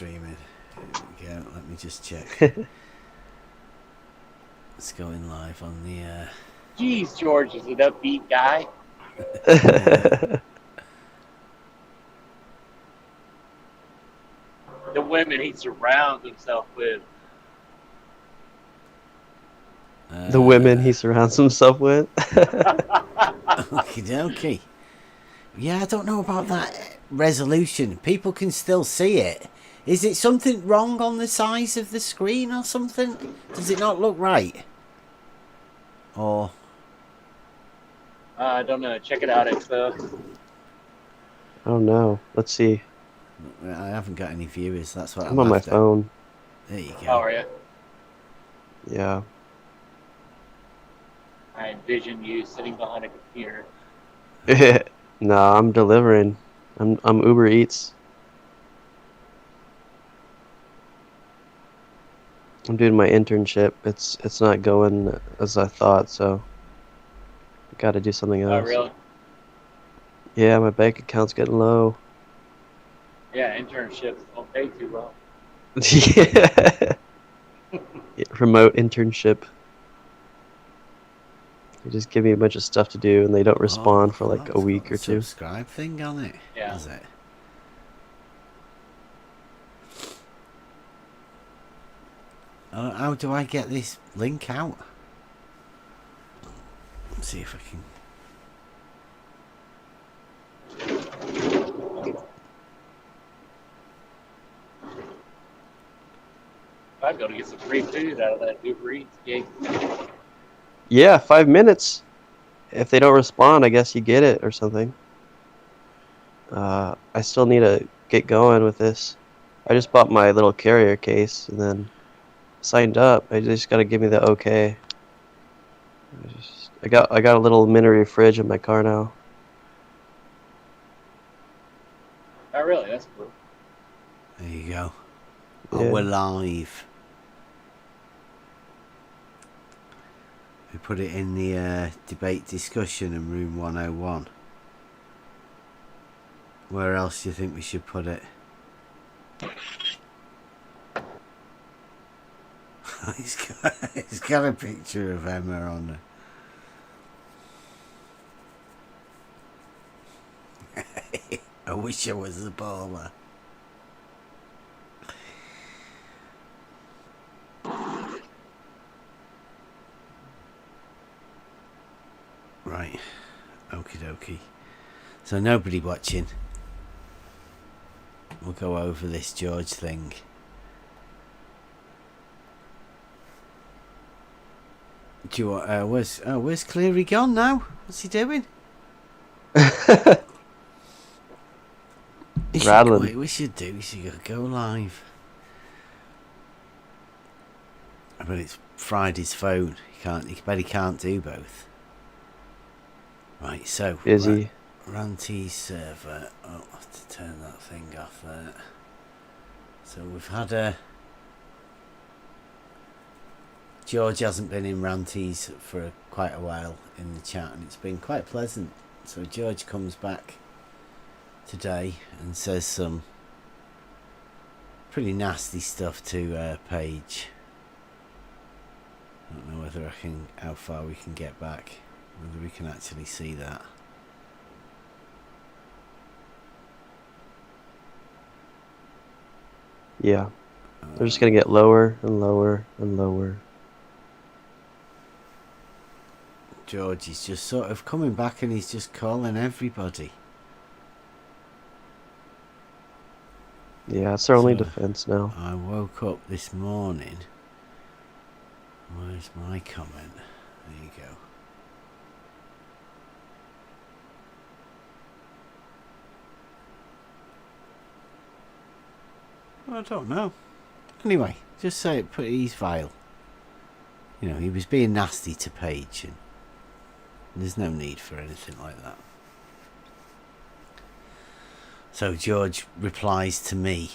streaming. Here we go. Let me just check. It's going live on the. Jeez, George is an upbeat guy. The women he surrounds himself with. The women he surrounds himself with. Okie dokie. Yeah, I don't know about that resolution. People can still see it. Is it something wrong on the size of the screen or something? Does it not look right? Or... I don't know. Check it out, Expo. I don't know. Let's see. I haven't got any viewers. That's what I'm on my phone. There you go. How are you? Yeah. I envision you sitting behind a computer. No, I'm delivering. I'm Uber Eats. I'm doing my internship. It's not going as I thought, so I got to do something else. Oh, really? Yeah, my bank account's getting low. Yeah, internships don't pay too well. Yeah. Remote internship. They just give me a bunch of stuff to do, and they don't respond for like a week or two. Subscribe thing on it. Yeah. Is it? How do I get this link out? Let's see if I can. I'd go to get some free food out of that Uber Eats gig. Yeah, 5 minutes. If they don't respond, I guess you get it or something. I still need to get going with this. I just bought my little carrier case and then signed up. I just gotta give me the okay. I got a little mini fridge in my car now. Oh, really? That's cool. There you go. Yeah. Oh, we're live. We put it in the debate discussion in room 101. Where else do you think we should put it? He's got a picture of Emma on there. I wish I was the baller. Right. Okie dokie. So nobody watching. We'll go over this George thing. Do you want, where's Cleary gone now? What's he doing? Rattling. We should go live. But it's Friday's phone. He can't do both. Right, so Busy. Ranty server. Oh, I'll have to turn that thing off there. So we've had George hasn't been in Ranty's for quite a while in the chat, and it's been quite pleasant. So George comes back today and says some pretty nasty stuff to Paige. I don't know how far we can get back, whether we can actually see that. Yeah. They're just gonna get lower and lower and lower. George is just sort of coming back and he's just calling everybody. Yeah, it's their only defense now. I woke up this morning. Where's my comment? There you go. I don't know. Anyway, just say it. He's vile. You know, he was being nasty to Paige, and there's no need for anything like that. So George replies to me.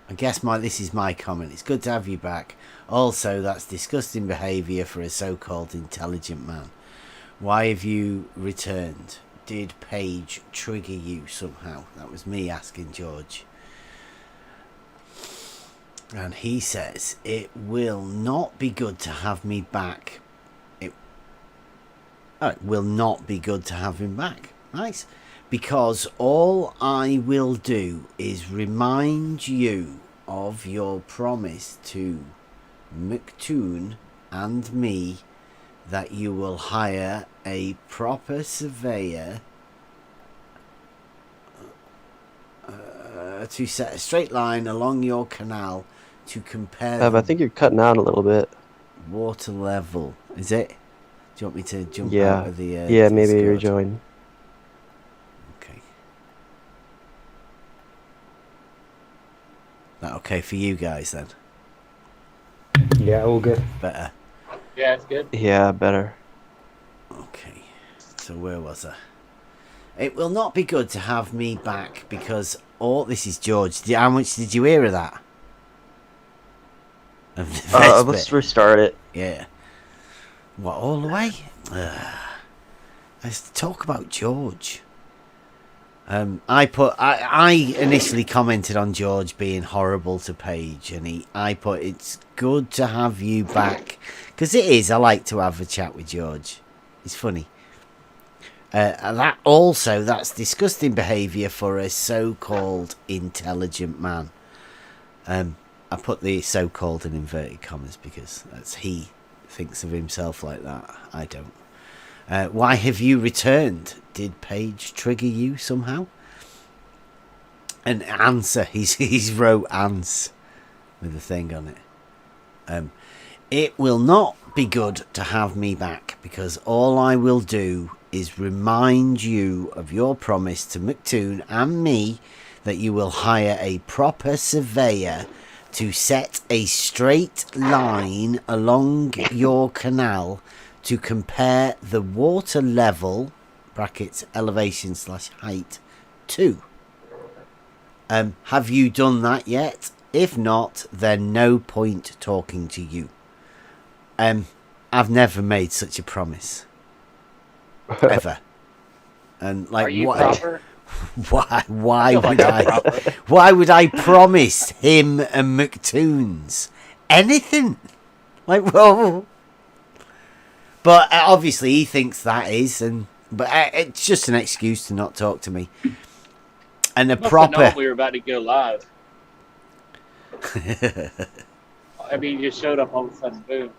I guess this is my comment. It's good to have you back. Also, that's disgusting behaviour for a so-called intelligent man. Why have you returned? Did Paige trigger you somehow? That was me asking George. And he says, it will not be good to have me back. It will not be good to have him back. Nice. Because all I will do is remind you of your promise to McToon and me that you will hire a proper surveyor to set a straight line along your canal to compare I think you're cutting out a little bit. water level. Is it? Do you want me to jump Yeah. out of the Yeah, maybe Discord? rejoin. Okay. That okay for you guys then? Yeah, all good. Better. Yeah, it's good. Yeah, better. Okay. So where was I? It will not be good to have me back because all this is George. How much did you hear of that? Of the first Let's bit? restart it. Yeah. What, all the way? Let's talk about George. I initially commented on George being horrible to Paige, and I put it's good to have you back because it is. I like to have a chat with George. It's funny. And that's disgusting behaviour for a so-called intelligent man. I put the so-called in inverted commas because he thinks of himself like that. I don't. Why have you returned? Did Paige trigger you somehow? An answer. He's wrote ans with a thing on it. It will not be good to have me back because all I will do is remind you of your promise to McToon and me that you will hire a proper surveyor to set a straight line along your canal to compare the water level brackets elevation / height to. Have you done that yet? If not, then no point talking to you. I've never made such a promise ever. And like, Are you what? proper? Why feel would like I'm I? proper. Why would I promise him and McToons anything? Like, well, but obviously he thinks that is, but it's just an excuse to not talk to me. And a Must have proper. known we were about to go live. I mean, you just showed up all of a sudden, boom.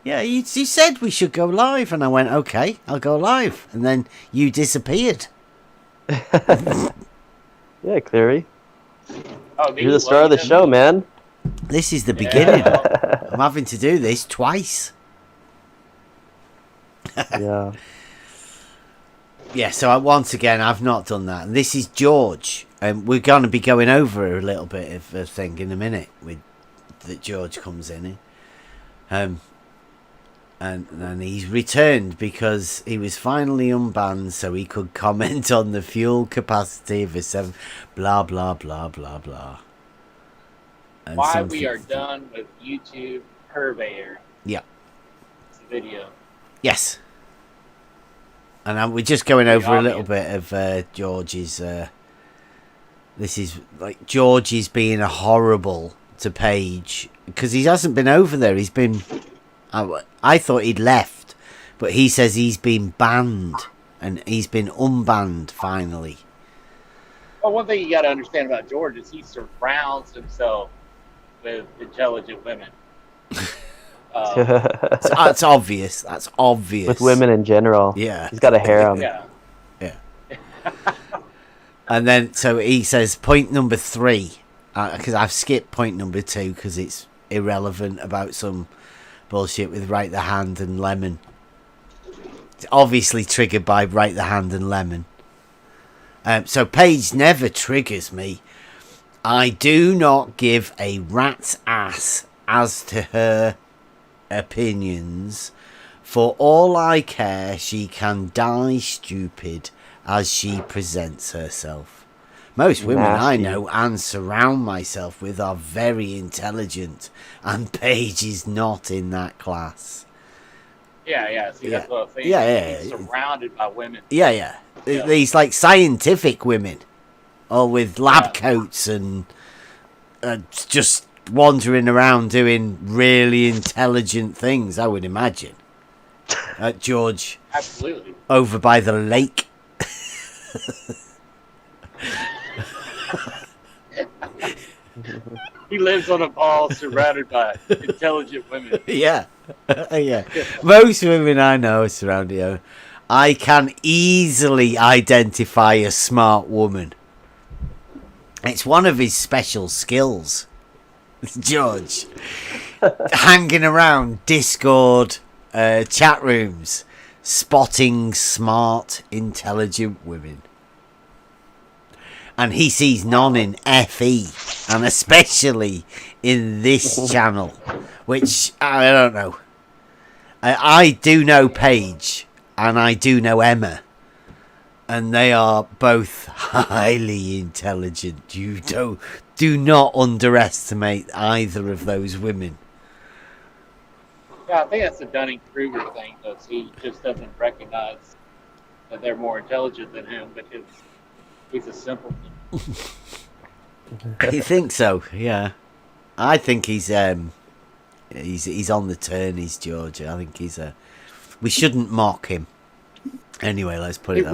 Yeah, you said we should go live, and I went, okay, I'll go live, and then you disappeared. Yeah, Cleary. Oh, me? You're the star of the show, man. This is the beginning. Yeah. I'm having to do this twice. Yeah. Yeah, so once again, I've not done that. And this is George. We're going to be going over a little bit of a thing in a minute that George comes in. And he's returned because he was finally unbanned so he could comment on the fuel capacity of a 7... Blah, blah, blah, blah, blah. And Why we are done with YouTube Curveyor. Yeah. It's a video. Yes. And we're just going over a little obvious. bit of George's... this is like George is being a horrible to Paige because he hasn't been over there. He's been... I thought he'd left, but he says he's been banned and he's been unbanned finally. Well, one thing you got to understand about George is he surrounds himself with intelligent women. That's obvious. That's obvious. With women in general. Yeah. He's got a harem. Yeah. Yeah. And then, so he says point number 3, because I've skipped point number 2 because it's irrelevant about some bullshit with Right the Hand and Lemon. It's obviously triggered by Right the Hand and Lemon. So Paige never triggers me. I do not give a rat's ass as to her opinions. For all I care, she can die stupid as she presents herself. Most women I Nasty. know and surround myself with are very intelligent, and Paige is not in that class. Yeah. See, Yeah. that's what I'm saying. Yeah. He's surrounded by women. Yeah. Yeah. These like scientific women, all with lab Yeah. coats and just wandering around doing really intelligent things, I would imagine. George, Absolutely. over by the lake. He lives on a ball surrounded by intelligent women. Yeah. Yeah. Most women I know are surrounded. I can easily identify a smart woman. It's one of his special skills. George. Hanging around Discord chat rooms, spotting smart, intelligent women. And he sees none in FE, and especially in this channel, which I don't know. I do know Paige, and I do know Emma, and they are both highly intelligent. You do not underestimate either of those women. Yeah, I think that's the Dunning-Kruger thing, though. He just doesn't recognize that they're more intelligent than him because he's a simpleton. You think so? Yeah. I think he's on the turn. He's George. I think he's a. We shouldn't mock him. Anyway, let's put it. He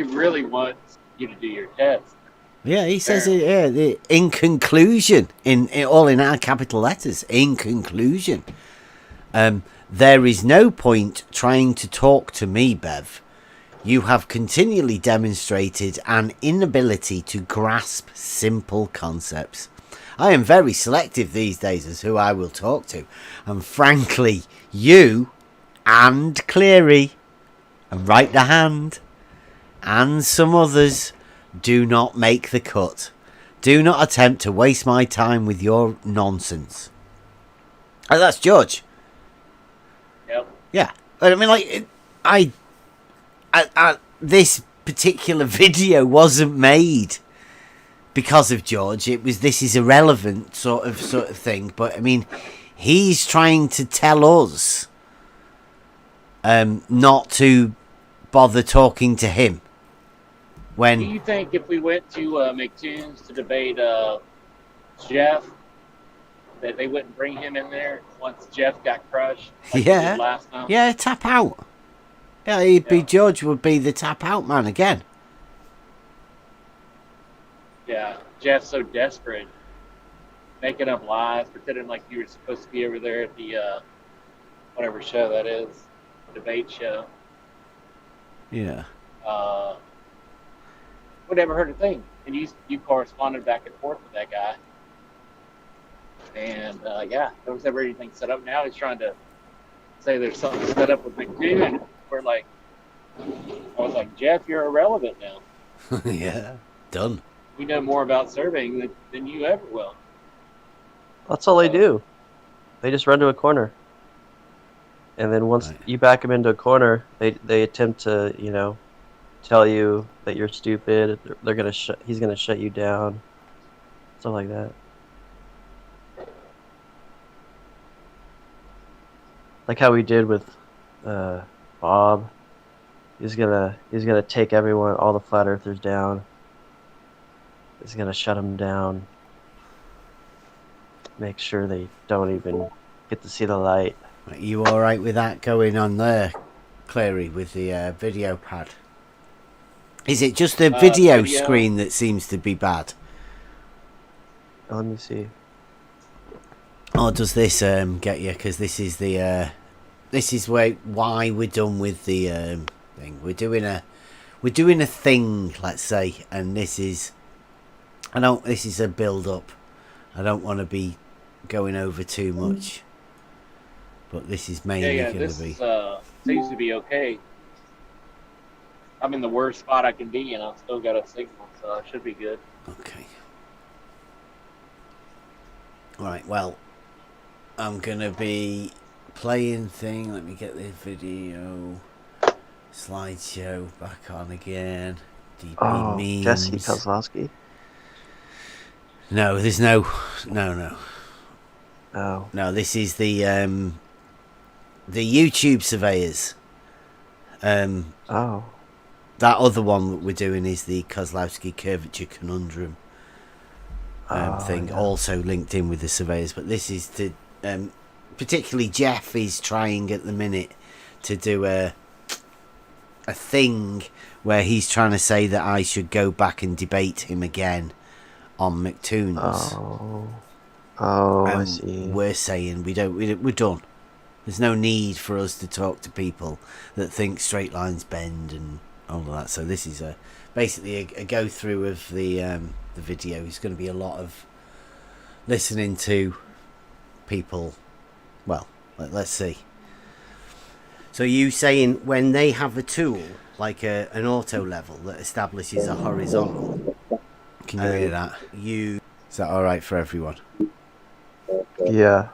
really wants you to do your test. Yeah, he says it. Yeah, in conclusion, in all in our capital letters. In conclusion, there is no point trying to talk to me, Bev. You have continually demonstrated an inability to grasp simple concepts. I am very selective these days as who I will talk to. And frankly, you and Cleary and Right the Hand and some others do not make the cut. Do not attempt to waste my time with your nonsense. Oh, that's George. Yep. Yeah. I mean, like, this particular video wasn't made because of George. This is irrelevant sort of thing. But I mean, he's trying to tell us not to bother talking to him. When do you think if we went to McTunes to debate Jeff, that they wouldn't bring him in there once Jeff got crushed? Like yeah, he did last time? Yeah, tap out. Yeah, he'd be George would be the tap out man again. Yeah, Jeff's so desperate, making up lies, pretending like you were supposed to be over there at the whatever show that is, debate show. Yeah. We never heard a thing, and you corresponded back and forth with that guy, and yeah, there was never anything set up. Now he's trying to say there's something set up with McDoon, and we're like, I was like, Jeff, you're irrelevant now. Yeah, done. We know more about surveying than you ever will. That's all they do. They just run to a corner. And then once you back them into a corner, they attempt to, tell you that you're stupid. He's gonna shut you down. Stuff like that. Like how we did with Bob. He's gonna take all the flat earthers down. He's gonna shut them down. Make sure they don't even get to see the light. Are you all right with that going on there, Clary, with the video pad? Is it just the video screen that seems to be bad? Let me see. Or does this get you? Because this is why we're done with the thing. We're doing a thing, let's say, and this is a build up. I don't want to be going over too much, but this is mainly going to be. Seems to be okay. I'm in the worst spot I can be, and I've still got a signal, so it should be good. Okay. All right. Well, I'm gonna be playing thing. Let me get the video slideshow back on again. DP memes. Jesse Kozlowski. No, there's no. Oh. No, this is the YouTube surveyors. Oh. That other one that we're doing is the Kozlowski curvature conundrum. thing, yeah. also linked in with the surveyors. But this is to particularly Jeff is trying at the minute to do a thing where he's trying to say that I should go back and debate him again on McToons. I see. We're saying we're done. There's no need for us to talk to people that think straight lines bend and all of that. So this is basically a go through of the video. It's going to be a lot of listening to people. Well, let's see. So you saying when they have a tool like an auto level that establishes a horizontal? Can you hear that? Is that all right for everyone? Yeah.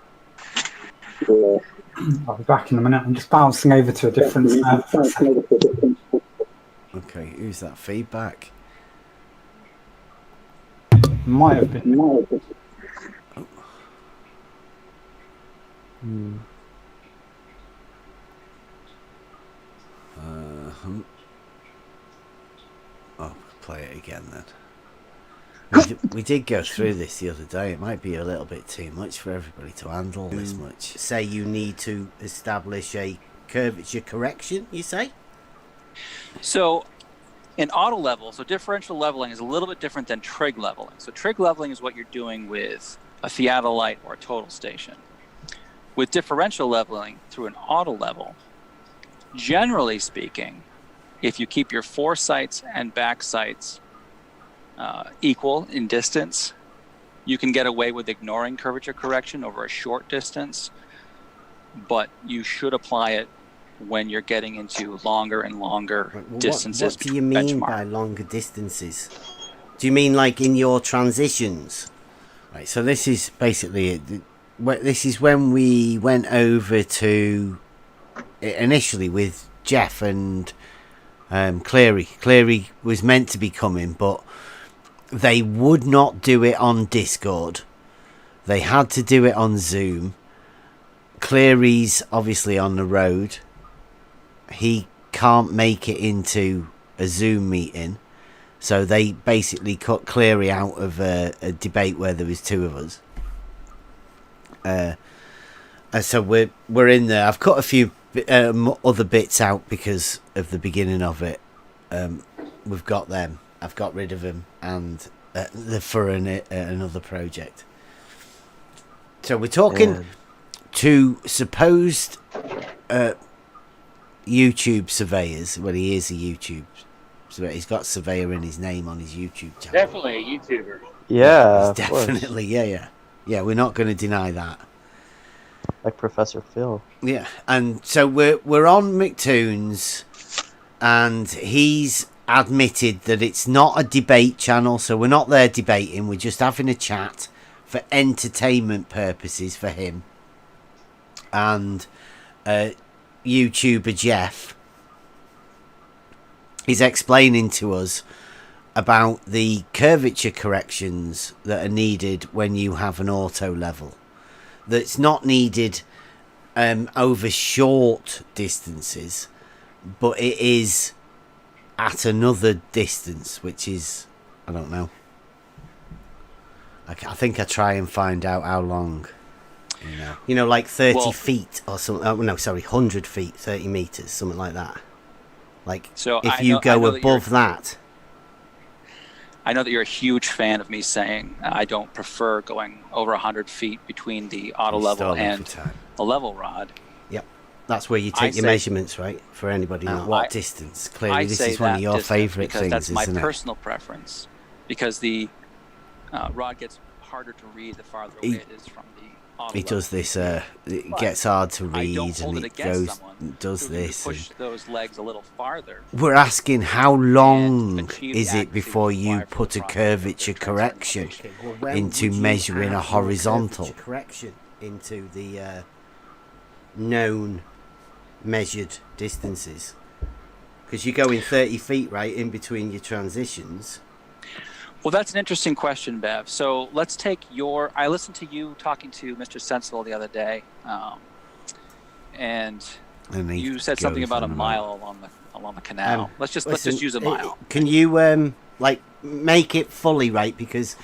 I'll be back in a minute. I'm just bouncing over to a different server. Okay, who's that feedback? Might have been. I'll play it again then. We did go through this the other day. It might be a little bit too much for everybody to handle this much. Say you need to establish a curvature correction, you say? So in auto level, so differential leveling is a little bit different than trig leveling. So trig leveling is what you're doing with a theodolite or a total station. With differential leveling through an auto level, generally speaking, if you keep your foresights and backsights equal in distance, you can get away with ignoring curvature correction over a short distance, but you should apply it when you're getting into longer and longer distances. What do you mean by longer distances? Do you mean like in your transitions? Right, so this is basically this is when we went over to initially with Jeff and Cleary. Cleary was meant to be coming, but they would not do it on Discord. They had to do it on Zoom. Cleary's obviously on the road. He can't make it into a Zoom meeting. So they basically cut Cleary out of a debate where there was two of us. So we're in there. I've cut a few other bits out because of the beginning of it. We've got them. I've got rid of them, and they're for another project. So we're talking to supposed YouTube surveyors. Well, he is a YouTube surveyor. He's got surveyor in his name on his YouTube channel. Definitely a YouTuber. Yeah, definitely. Yeah. We're not going to deny that. Like Professor Phil. Yeah, and so we're on McToons, and he's admitted that it's not a debate channel, so we're not there debating. We're just having a chat for entertainment purposes for him. And YouTuber Jeff is explaining to us about the curvature corrections that are needed when you have an auto level. That's not needed over short distances, but it is at another distance, which is, I don't know. I think I try and find out how long. You know, like 30 feet or something. Oh, no, sorry, 100 feet, 30 meters, something like that. Like, so if you go above that. I know that you're a huge fan of me saying I don't prefer going over 100 feet between the auto level and the level rod. Yep. That's where you take your measurements, right? For anybody not what distance. Clearly, this is one of your favourite things, that's my isn't it? personal preference. Because the rod gets harder to read the farther away it is from the auto level. Does this, it gets hard to read, and it does this. Push those legs a little farther. We're asking how long is it before you put a curvature correction into measuring a horizontal correction into the known measured distances? Because you go in 30 feet, right, in between your transitions. Well, that's an interesting question, Bev. So let's take I listened to you talking to Mr. Sensible the other day, and you said something about a mile along the canal. Let's just use a mile. Can you make it fully right? Because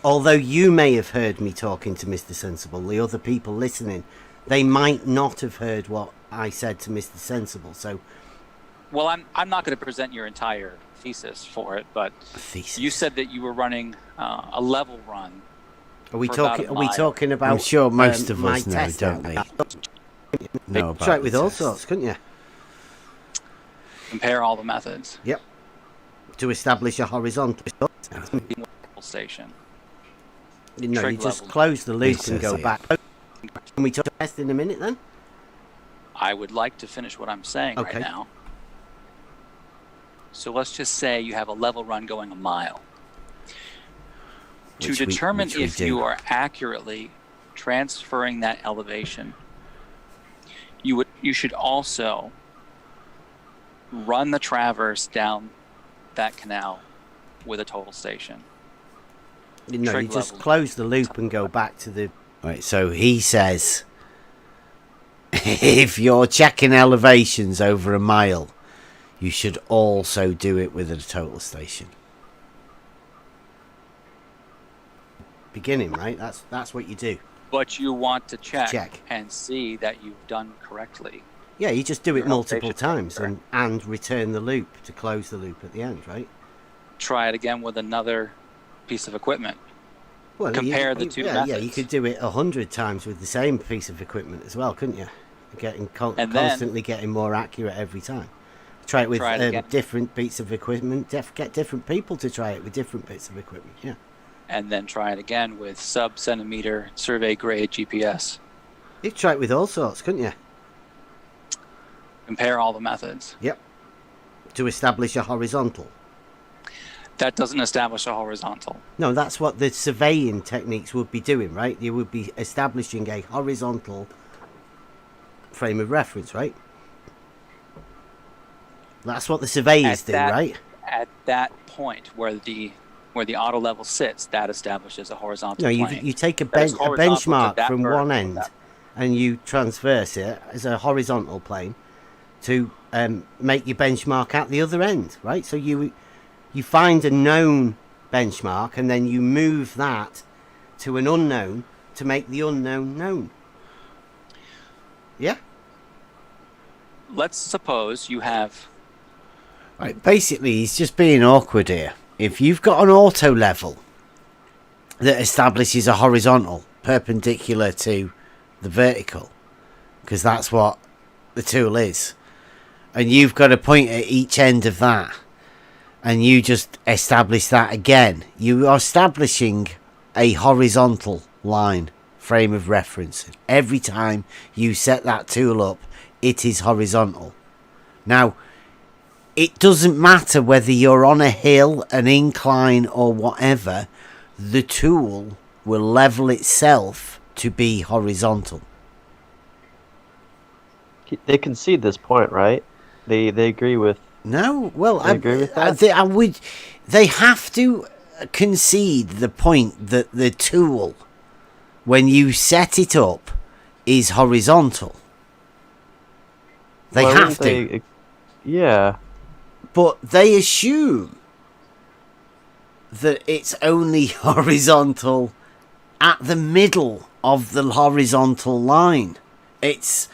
although you may have heard me talking to Mr. Sensible, the other people listening, they might not have heard what I said to Mr. Sensible. So, well, I'm not going to present your entire thesis for it, but thesis. You said that you were running a level run. Are we for talking? about Are we a mile. talking about? I'm sure most of my us know, test don't then? they? Know about Try it with the all test. sorts, couldn't you? Compare all the methods. Yep. To establish a horizontal Station. No, Trig you just level. close the loop It and says go here. back. Can we talk test in a minute then? I would like to finish what I'm saying Okay. right now. So let's just say you have a level run going a mile. To Which we- determine which we if do. you are accurately transferring that elevation, you should also run the traverse down that canal with a total station. No, Trig you just level. close the loop and go back to the. Right, so he says if you're checking elevations over a mile, you should also do it with a total station. Beginning, right? That's what you do. But you want to check, Check. and see that you've done correctly. Yeah, you just do it Your multiple elevation, times correct. and return the loop to close the loop at the end, right? Try it again with another piece of equipment. Well, Compare the two yeah, you methods. could do it 100 times with the same piece of equipment as well, couldn't you? Getting And then- constantly getting more accurate every time. Try it with Try it again. different bits of equipment. Get different people to try it with different bits of equipment. Yeah. And then try it again with sub-centimeter survey grade GPS. You could try it with all sorts, couldn't you? Compare all the methods. Yep. To establish a horizontal. That doesn't establish a horizontal. No, that's what the surveying techniques would be doing, right? You would be establishing a horizontal frame of reference, right? That's what the surveyors do, right? At that point where the auto level sits, that establishes a horizontal No, you plane. you take a, That is a horizontal to benchmark that from one vertical, end that- and you transverse it as a horizontal plane to make your benchmark at the other end, right? So you find a known benchmark and then you move that to an unknown to make the unknown known. Yeah? Let's suppose you have Right, basically, he's just being awkward here. If you've got an auto level that establishes a horizontal perpendicular to the vertical, because that's what the tool is, and you've got a point at each end of that, and you just establish that again, you are establishing a horizontal line frame of reference. Every time you set that tool up, it is horizontal. Now, it doesn't matter whether you're on a hill, an incline, or whatever, the tool will level itself to be horizontal. They concede this point, right? They agree with. No, well, I agree with that. I would. They have to concede the point that the tool, when you set it up, is horizontal. They Why have wouldn't to, Yeah. but they assume that it's only horizontal at the middle of the horizontal line. It's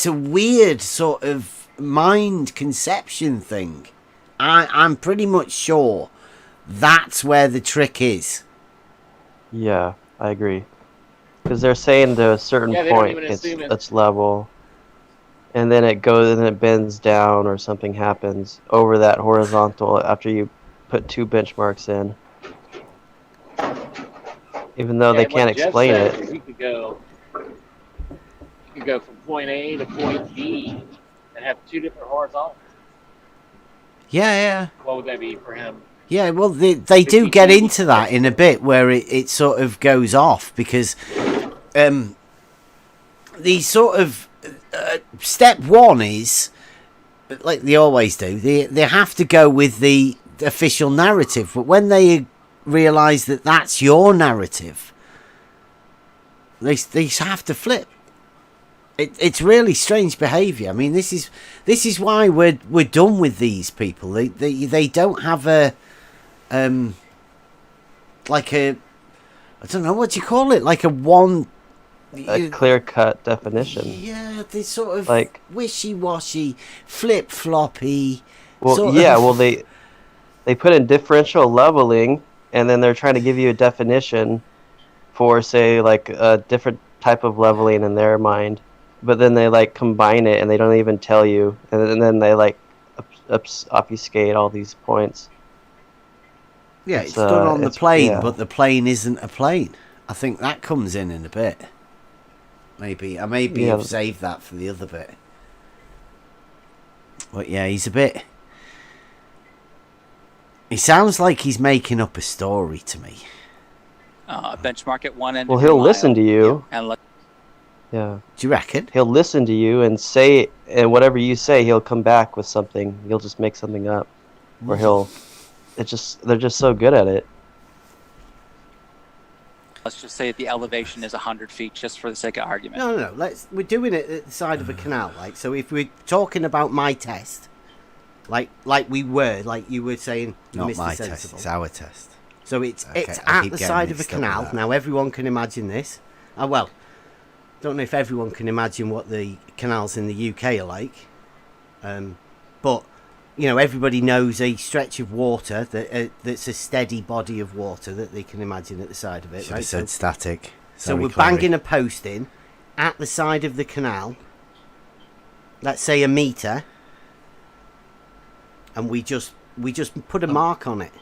a weird sort of mind conception thing. I'm pretty much sure that's where the trick is. Yeah, I agree. Because they're saying to a certain Yeah, they don't point even it's assume it. level, and then it goes and it bends down or something happens over that horizontal after you put two benchmarks in. Even though they And what can't Jeff explain said it. is you could go from point A to point B and have two different horizontals. Yeah. What would that be for him? Yeah, well, they do get into that in a bit where it sort of goes off because the sort of step one is, like they always do, they have to go with the official narrative. But when they realise that that's your narrative, they have to flip. It's really strange behaviour. I mean, this is why we're done with these people. They don't have a like a I don't know what you call it, like a clear-cut definition. Yeah, they sort of like wishy-washy, flip-floppy. Well, yeah, well they put in differential leveling, and then they're trying to give you a definition for, say, like a different type of leveling in their mind, but then they like combine it and they don't even tell you, and then they like obfuscate all these points. Yeah, it's done on the plane, yeah. but the plane isn't a plane. I think that comes in a bit. Maybe you've saved that for the other bit. But yeah, he's a bit. He sounds like he's making up a story to me. Benchmark at one end. Well, he'll listen to you. And yeah. Do you reckon? He'll listen to you and say, and whatever you say, he'll come back with something. He'll just make something up, or they're just so good at it. Let's just say the elevation is 100 feet, just for the sake of argument. No. We're doing it at the side of a canal, like. So if we're talking about my test, like you were saying, Not Mr. my Sensible. test, it's our test. So it's Okay, it's I at keep the getting side of a mixed up with canal. that. Now everyone can imagine this. Well, don't know if everyone can imagine what the canals in the UK are like, but everybody knows a stretch of water that's a steady body of water that they can imagine at the side of it. Should right? have said static. So Sorry, we're Clary. banging a post in at the side of the canal. Let's say 1 metre, and we just put a mark on it.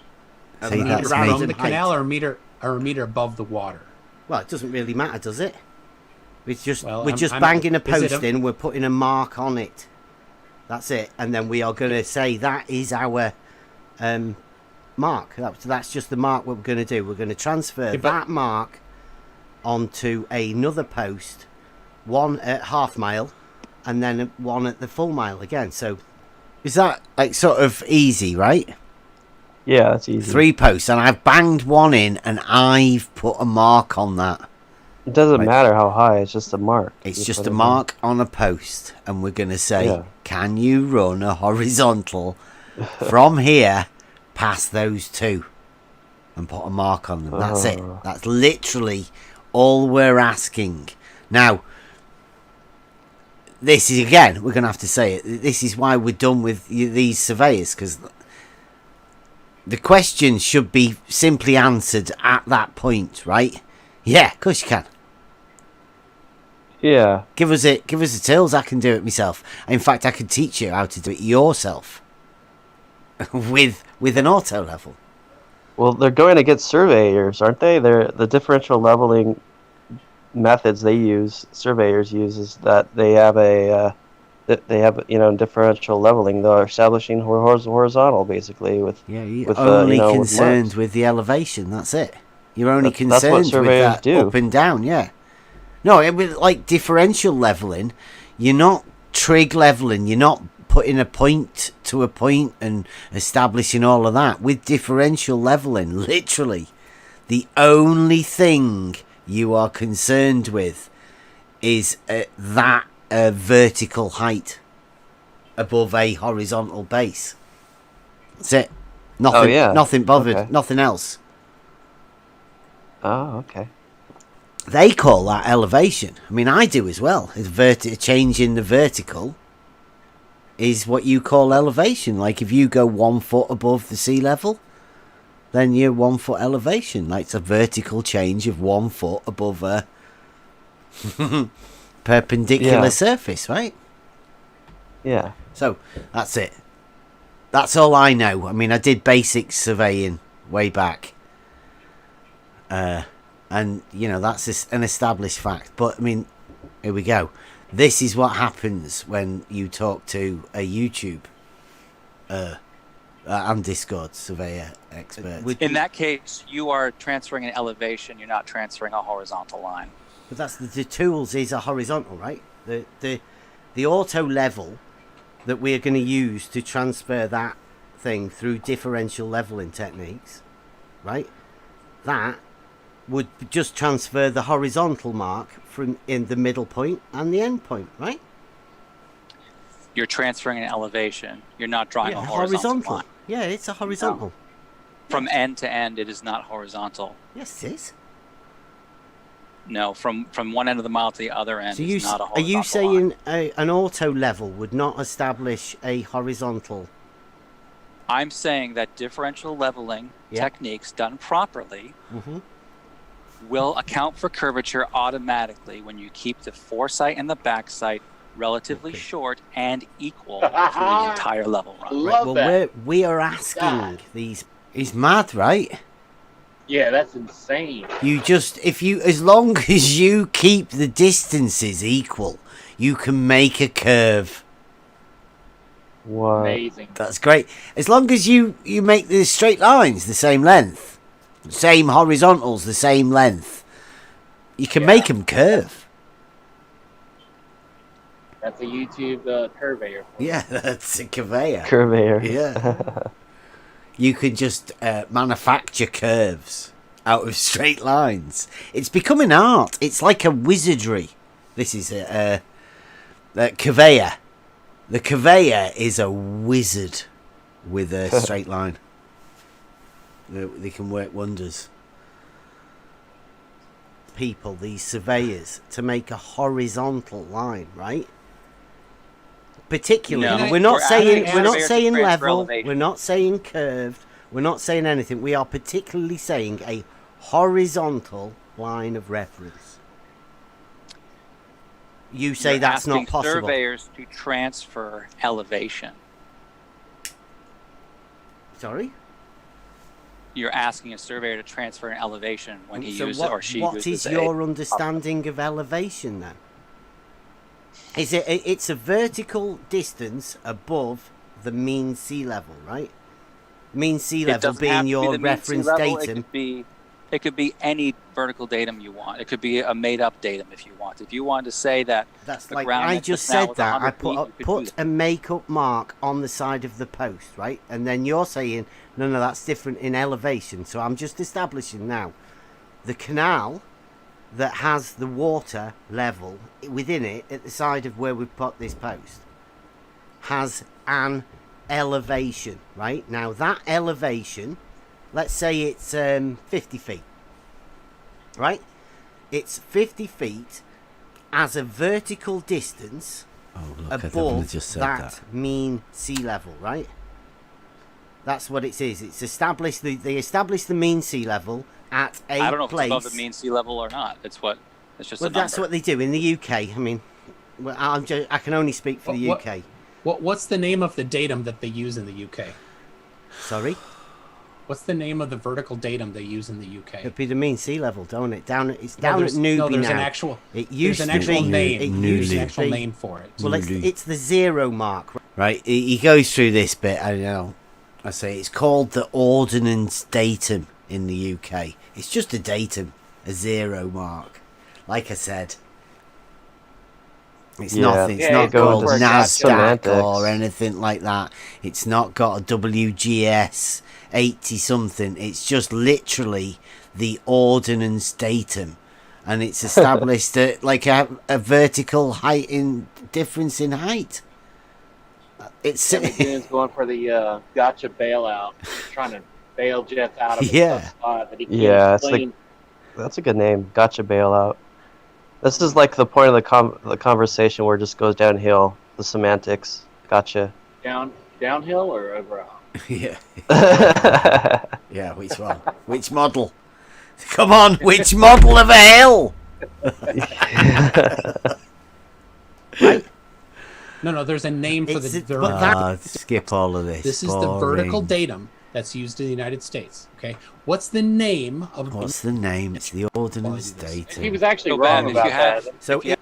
See, that's Around me. From the canal or a meter above the water? Well, it doesn't really matter, does it? We're just I'm- banging a is it post in. We're putting a mark on it. That's it, and then we are going to say that is our mark. That's just the mark. What we're going to do. We're going to transfer that mark onto another post, one at half mile, and then one at the full mile again. So Is that like sort of easy, right? Yeah, that's easy. 3 posts, and I've banged one in, and I've put a mark on that. It doesn't Like- matter how high. It's just a mark. It's You just put a it in. mark on a post, and we're going to say, Yeah. can you run a horizontal from here past those 2? And put a mark on them. That's it. Oh. That's literally all we're asking. Now, this is, again, we're going to have to say it. This is why we're done with these surveyors, because the question should be simply answered at that point, right? Yeah, of course you can. Yeah. Give us the tools. I can do it myself. In fact, I can teach you how to do it yourself with an auto level. Well, they're going to get surveyors, aren't they? They're the differential leveling methods surveyors use, is that they have differential leveling. They're establishing horizontal, basically, with Yeah, you're with, only with concerned marks. with the elevation. That's it. You're only That's what concerned with surveyors that do. up and down. Yeah. No, with like differential leveling, you're not trig leveling. You're not putting a point to a point and establishing all of that. With differential leveling, literally, the only thing you are concerned with is that vertical height above a horizontal base. That's it. Nothing. Oh, yeah. Nothing bothered. Okay. Nothing else. Oh, okay. They call that elevation. I mean, I do as well. A change in the vertical is what you call elevation. Like if you go 1 foot above the sea level, then you're 1 foot elevation. Like it's a vertical change of 1 foot above a perpendicular Yeah. surface, right? Yeah. So that's it. That's all I know. I mean, I did basic surveying way back. And, that's an established fact. But, I mean, here we go. This is what happens when you talk to a YouTube and Discord surveyor expert. In that case, you are transferring an elevation. You're not transferring a horizontal line. But that's the tools is a horizontal, right? The auto level that we're going to use to transfer that thing through differential leveling techniques, right? That would just transfer the horizontal mark from in the middle point and the end point, right? You're transferring an elevation. You're not drawing a horizontal line. Yeah, it's a horizontal. From end to end, it is not horizontal. Yes, it is. No, from one end of the mile to the other end So is not a are horizontal you saying line. an auto level would not establish a horizontal? I'm saying that differential leveling techniques done properly will account for curvature automatically when you keep the foresight and the backsight relatively short and equal through the entire level run. Love that. We are asking these. He's mad, right? Yeah, that's insane. You just, as long as you keep the distances equal, you can make a curve. What? Amazing. That's great. As long as you make the straight lines the same length, same horizontals the same length, you can make them curve. That's a YouTube curveyor. Yeah, that's a conveyor. Curveyor. Yeah. You can just manufacture curves out of straight lines. It's becoming art. It's like a wizardry. This is a conveyor. The conveyor is a wizard with a straight line. They can work wonders. People, these surveyors, to make a horizontal line, right? Particularly, No, we're not saying transfer level, elevation. we're not saying curved, we're not saying anything. We are particularly saying a horizontal line of reference. You say You're that's not asking possible. surveyors to transfer elevation. Sorry? You're asking a surveyor to transfer an elevation when he So uses what, or she what uses is your understanding of elevation then? Is it's a vertical distance above the mean sea level, right? Mean sea It level doesn't have being to be your the mean sea reference level. datum. It could be any vertical datum you want. It could be a made-up datum if you want. If you wanted to say that That's the like ground I next to just the canal said was that. I 100 feet, you could do put that. a make-up mark on the side of the post, right? And then you're saying, no, that's different in elevation. So I'm just establishing now the canal that has the water level within it at the side of where we've put this post has an elevation, right? Now that elevation, let's say it's 50 feet, right? It's 50 feet as a vertical distance above that mean sea level, right? That's what it is. It's established. They established the mean sea level at a place. I don't know if it's above the mean sea level or not. It's just a number. That's what they do in the UK. I mean, I can only speak for the UK. What's the name of the datum that they use in the UK? Sorry? What's the name of the vertical datum they use in the UK? It'd be the mean sea level, don't it? It's down at Newby no, there's now. An actual, it used there's an to actual be, name. There's an actual be. name for it. Well, it's the zero mark. Right, he goes through this bit, I know. I say it's called the ordnance datum in the UK. It's just a datum, a zero mark. Like I said, it's nothing. It's not called NASDAQ or anything like that. It's not got a WGS 80 something. It's just literally the ordnance datum, and it's established at like a vertical height in difference in height. It's McGinn's going for the gotcha bailout, trying to bail Jeff out of a tough spot that he can't clean. That's a good name. Gotcha bailout. This is like the point of the conversation where it just goes downhill. The semantics. Gotcha. Downhill or overall? Yeah. Yeah, which one? Which model? Come on, which model of a hill? Right? No, there's a name for the vertical. Skip all of this. This is the vertical datum that's used in the United States. Okay, what's the name of? What's the name? It's the ordnance datum. He was actually wrong about that. So that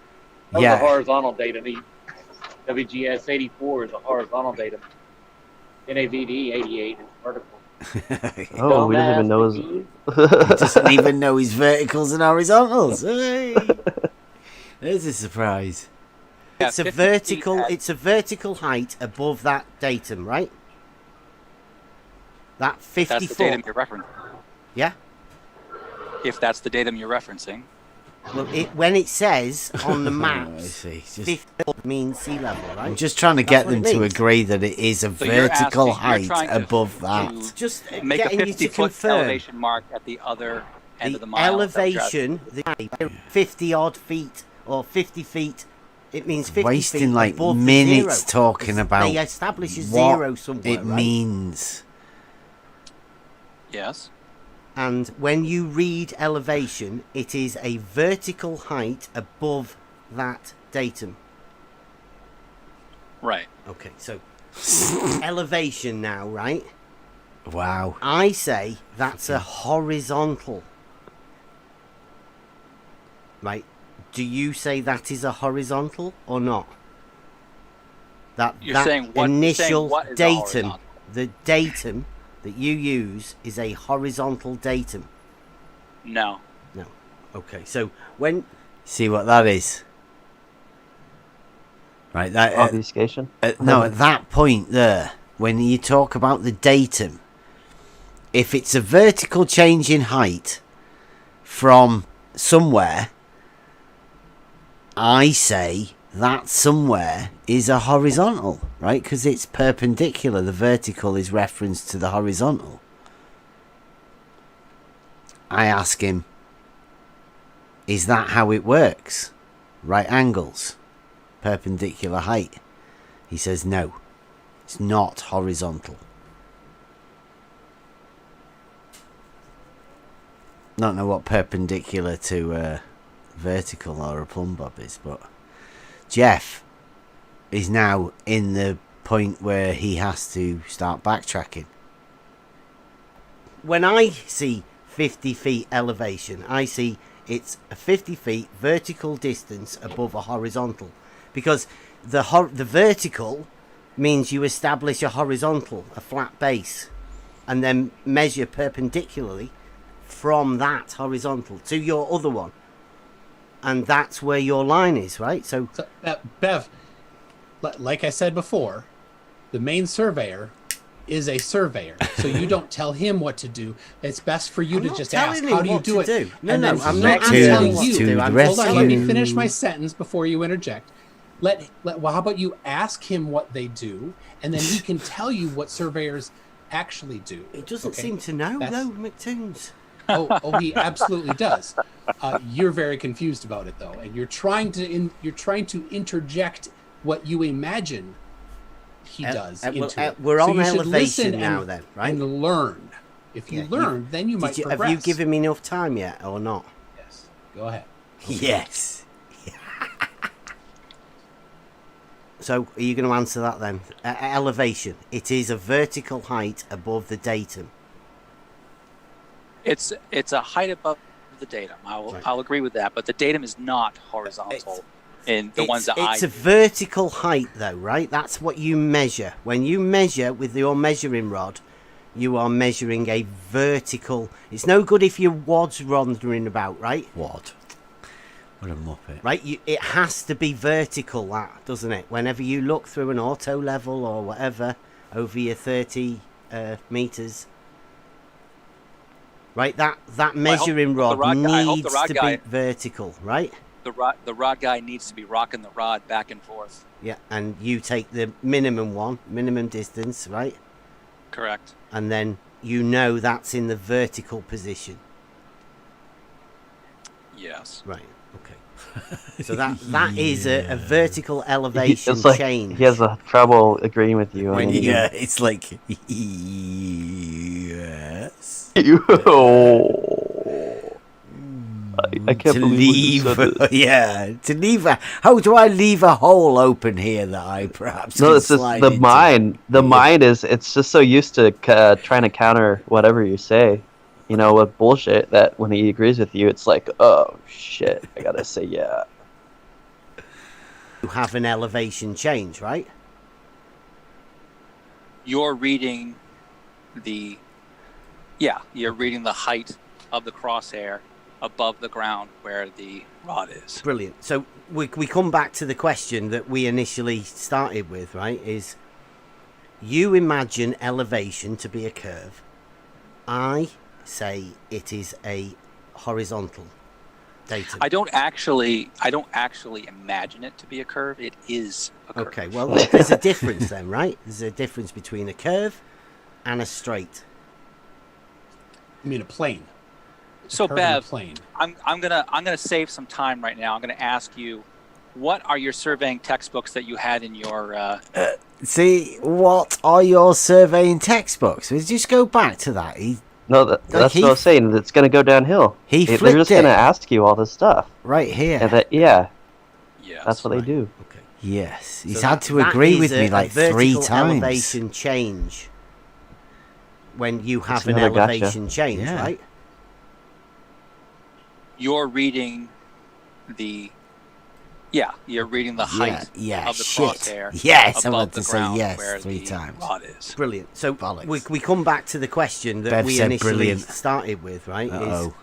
was a horizontal datum. WGS 84 is a horizontal datum. NAVD 88 is vertical. Oh, we didn't even know his. He doesn't even know his verticals and horizontals. Hey, there's a surprise. Yeah, it's a vertical. It's a vertical height above that datum, right? That 50 That's the datum you're referencing. Yeah. If that's the datum you're referencing. Well, when it says on the maps, 50 means sea level, right? I'm just trying to get them to agree that it is a vertical height above that. Just make a 50-foot elevation mark at the other end the of the mile. Is that what you're elevation, the 50 odd feet or 50 feet. It means 50 Wasting feet like above minutes the zero. talking about They establish a what zero somewhere, it right? means. Yes. And when you read elevation, it is a vertical height above that datum. Right. Okay, so elevation now, right? Wow. I say that's a horizontal. Right? Do you say that is a horizontal or not? You're that saying what? initial what is a datum, horizontal? the datum that you use is a horizontal datum. No. No. Okay, so when See what that is? Right, that Obfuscation. no, at that point there, when you talk about the datum, if it's a vertical change in height from somewhere, I say that somewhere is a horizontal, right? Because it's perpendicular. The vertical is reference to the horizontal. I ask him, is that how it works? Right angles, perpendicular height. He says no, it's not horizontal. Don't know what perpendicular to vertical or a plumb bob is, but Jeff is now in the point where he has to start backtracking. when I see 50 feet elevation, I see it's a 50 feet vertical distance above a horizontal, because the vertical means you establish a horizontal, a flat base, and then measure perpendicularly from that horizontal to your other one, and that's where your line is, right? So Bev, like I said before, the main surveyor is a surveyor, so you don't tell him what to do. It's best for you I'm to not just telling ask, him how do you what do to it? do. No, And no, then I'm let not me asking tell him what you. to do. I'm Hold on, let me rescue. finish my sentence before you interject. Well, how about you ask him what they do, and then he can tell you what surveyors actually do. It doesn't Okay? seem to know, That's- though, McToons. Oh, he absolutely does. You're very confused about it, though, and you're trying to interject what you imagine he does into it. We're So on you should elevation listen now, and, then, right? and learn. If you Yeah, learn, then you might progress. Have you given me enough time yet, or not? Yes. Go ahead. Yes. So, are you going to answer that then? Elevation. It is a vertical height above the datum. It's a height above the datum. I'll agree with that, but the datum is not horizontal in the ones that It's a vertical height, though, right? That's what you measure. When you measure with your measuring rod, you are measuring a vertical. It's no good if your wad's wandering about, right? What? What a muppet. Right? It has to be vertical, that, doesn't it? Whenever you look through an auto level or whatever over your 30 meters. Right, that measuring rod needs to be vertical, right? The rod guy needs to be rocking the rod back and forth. Yeah, and you take the minimum distance, right? Correct. And then you know that's in the vertical position. Yes. Right, okay. So that is a vertical elevation It's like change. he has a trouble agreeing with you. When I mean, yeah, it's like yes. I can't To believe leave, you said this. yeah, to leave a. How do I leave a hole open here that I perhaps? No, can it's just slide the into? mind. The mind it's just so used to trying to counter whatever you say, with bullshit, that when he agrees with you, it's like, oh shit, I gotta say yeah. You have an elevation change, right? You're reading the height of the crosshair above the ground where the rod is. Brilliant. So we come back to the question that we initially started with, right? Is you imagine elevation to be a curve. I say it is a horizontal datum. I don't actually imagine it to be a curve. It is a curve. Okay, well, there's a difference then, right? There's a difference between a curve and a straight. You mean a plane? So curve and a Bev, plane. I'm gonna save some time right now. I'm gonna ask you, what are your surveying textbooks that you had in your? See, what are your surveying textbooks? We just go back to that. No, that's what I was saying. It's going to go downhill. They're flipped just going to it. ask you all this stuff. Right here. And Yes. that's what they do. Okay. Yes, he's So had to that agree is with me like a 3 vertical times. elevation change. When you have That's an another elevation change, Yeah. right? You're reading the. Yeah, you're reading the height Yeah, of the shit. crosshair. Yes, I above want the to say ground yes where 3 the times. rod is. Brilliant. So Bollocks. we come back to the question that Bev we said initially brilliant. started with, right? Uh-oh. Is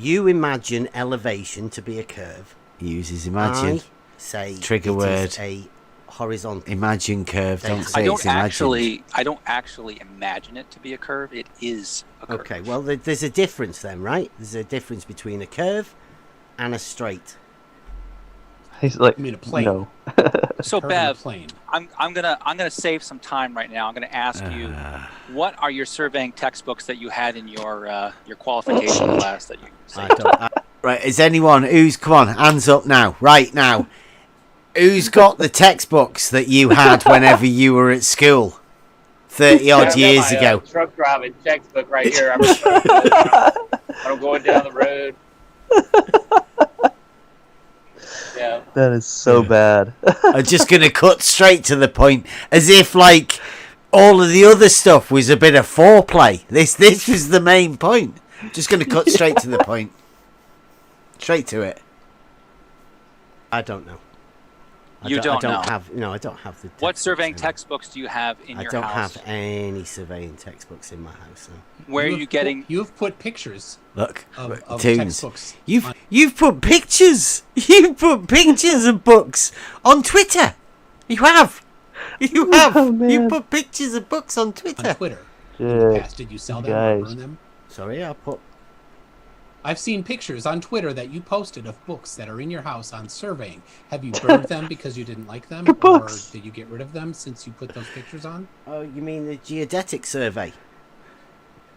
you imagine elevation to be a curve. He uses imagine. I say Trigger it word. is a horizontal. Imagine curve. Don't I say I don't it's imagined. actually imagine it to be a curve. It is a curve. Okay, well, there's a difference then, right? There's a difference between a curve and a straight. He's like, I mean, a plane. no. So Curve and a Bev, plane. I'm gonna save some time right now. I'm gonna ask you, what are your surveying textbooks that you had in your qualification class that you I saved? don't. Right, is anyone who's... Come on, hands up now. Right now. Who's got the textbooks that you had whenever you were at school? 30-odd years my, ago. Truck driving textbook right here. I'm going down the road. Yeah. That is so bad. I'm just going to cut straight to the point, as if like all of the other stuff was a bit of foreplay. This was the main point. Just going to cut straight to the point, straight to it. I don't know. I You don't know. I don't have the. What surveying textbooks textbooks do you have in I your don't house? have any surveying textbooks in my house. No. Where are you getting? You've put pictures Look, of Toons, textbooks. you've put pictures. You've put pictures of books on Twitter. You have. You have. Oh, man. You put pictures of books on on Twitter. Twitter. In the Yeah. past. Did you sell them or Guys. burn them? Sorry, I put. I've seen pictures on Twitter that you posted of books that are in your house on surveying. Have you burned them because you didn't like them, Good or books. did you get rid of them since you put those pictures on? Oh, you mean the geodetic survey?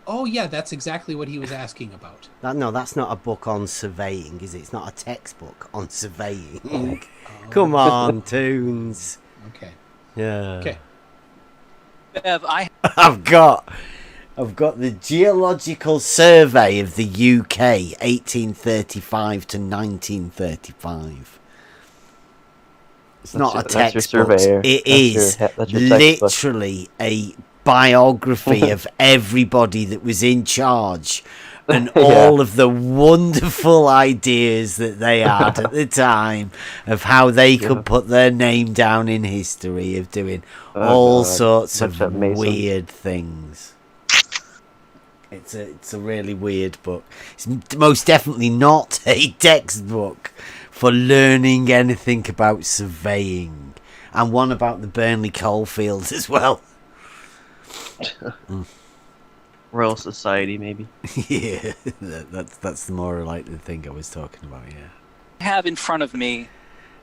Oh yeah, that's exactly what he was asking about. No, that's not a book on surveying, is it? It's not a textbook on surveying. Oh, Come on, Toons. Okay. Yeah. Okay. Bev, I've got the Geological Survey of the UK, 1835 to 1935. It's not a That's your textbook. surveyor. It That's is that's your textbook. literally a biography of everybody that was in charge and Yeah. all of the wonderful ideas that they had at the time of how they could put their name down in history of doing all God. sorts Bunch of of Masons. weird things. It's a really weird book. It's most definitely not a textbook for learning anything about surveying, and one about the Burnley coalfields as well. Royal Society, maybe. Yeah, that's the more likely thing I was talking about. Yeah, have in front of me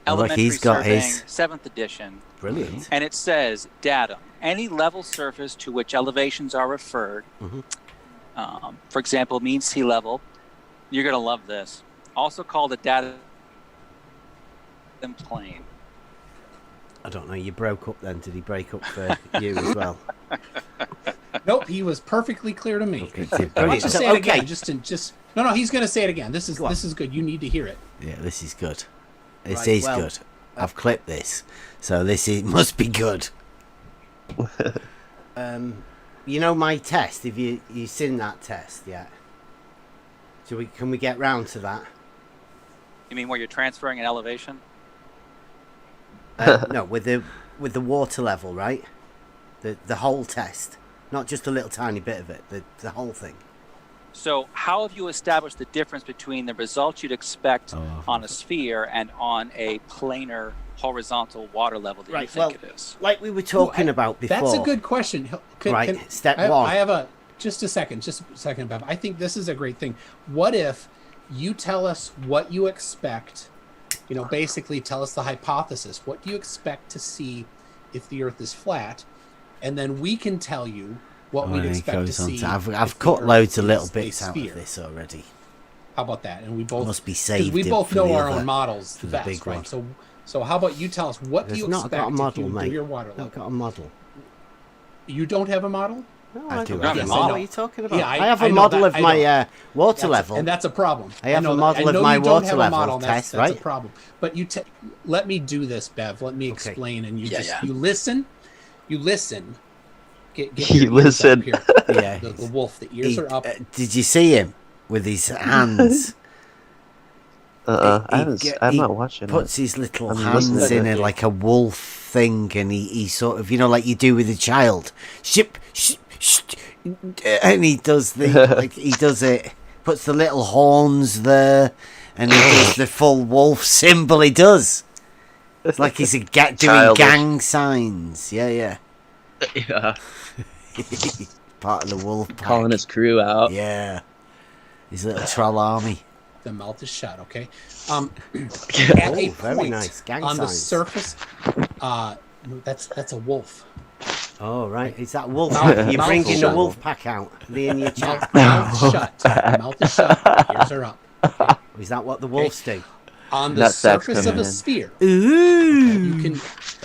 Oh, look, Elementary he's got Surveying, his- 7th edition, brilliant. and it says, datum, any level surface to which elevations are referred, Mhm. for example, mean sea level, you're going to love this, also called a datum plane. I don't know. You broke up then. Did he break up for you as well? Nope, he was perfectly clear to me. Okay, Why don't you brilliant. say So, it okay. again? Just no. He's going to say it again. This Go on. is good. You need to hear it. Yeah, this is good. This Right, is well, good. I've clipped this, so must be good. You know my test. Have you seen that test yet? Can we get round to that? You mean where you're transferring an elevation? No, with the water level, right? The whole test, not just a little tiny bit of it. The whole thing. So how have you established the difference between the results you'd expect on a sphere and on a planar horizontal water level that you Right. think Well, it is? like we were talking about before. That's a good question. Right, step I, one. I have just a second, Bev. I think this is a great thing. What if you tell us what you expect? You know, basically tell us the hypothesis. What do you expect to see if the Earth is flat? And then we can tell you what we'd When he expect to goes on see. to, I've if the cut Earth loads of is little a bits out sphere. of this already. How about that? And we It both must be because saved. we it both for know the our other- own models for the the best, big right? one. So how about you tell us what do There's you not expect got a model, if you mate. do your water Not level? got a model. You don't have a model? No, I do don't have a know. model. What are you talking about? Yeah, I have I a know model that- of I my know. water level. And that's a problem. I have know a that- model I of know my you don't water have a level model, test, that's right? a problem. But let me do this, Bev. Let me Okay. explain, and you Yeah, just yeah. you listen. Get You your ears listen. up here. Yeah. The wolf. The ears are up. Did you see him with his hands? I'm he not watching puts it. his little I'm hands listening in to it it. like a wolf thing, and he sort of, like you do with a child. Ship, and he does he does it. Puts the little horns there, and he does the full wolf symbol. He does. It's like he's doing Childish. gang signs. Yeah. Yeah. Part of the wolf pack. Calling his crew out. Yeah. His little troll army. The mouth is shut. Okay. At Oh, a very point nice. Gang on the signs. surface, no, that's a wolf. Oh, right. Is that wolf? Mouth- You're mouth bringing the shut. wolf pack out. The in your chat. Mouth shut. Mouth is shut. Ears are up. Is that what the wolves do? On the Nutsack's surface of coming a in. sphere, Ooh. you can.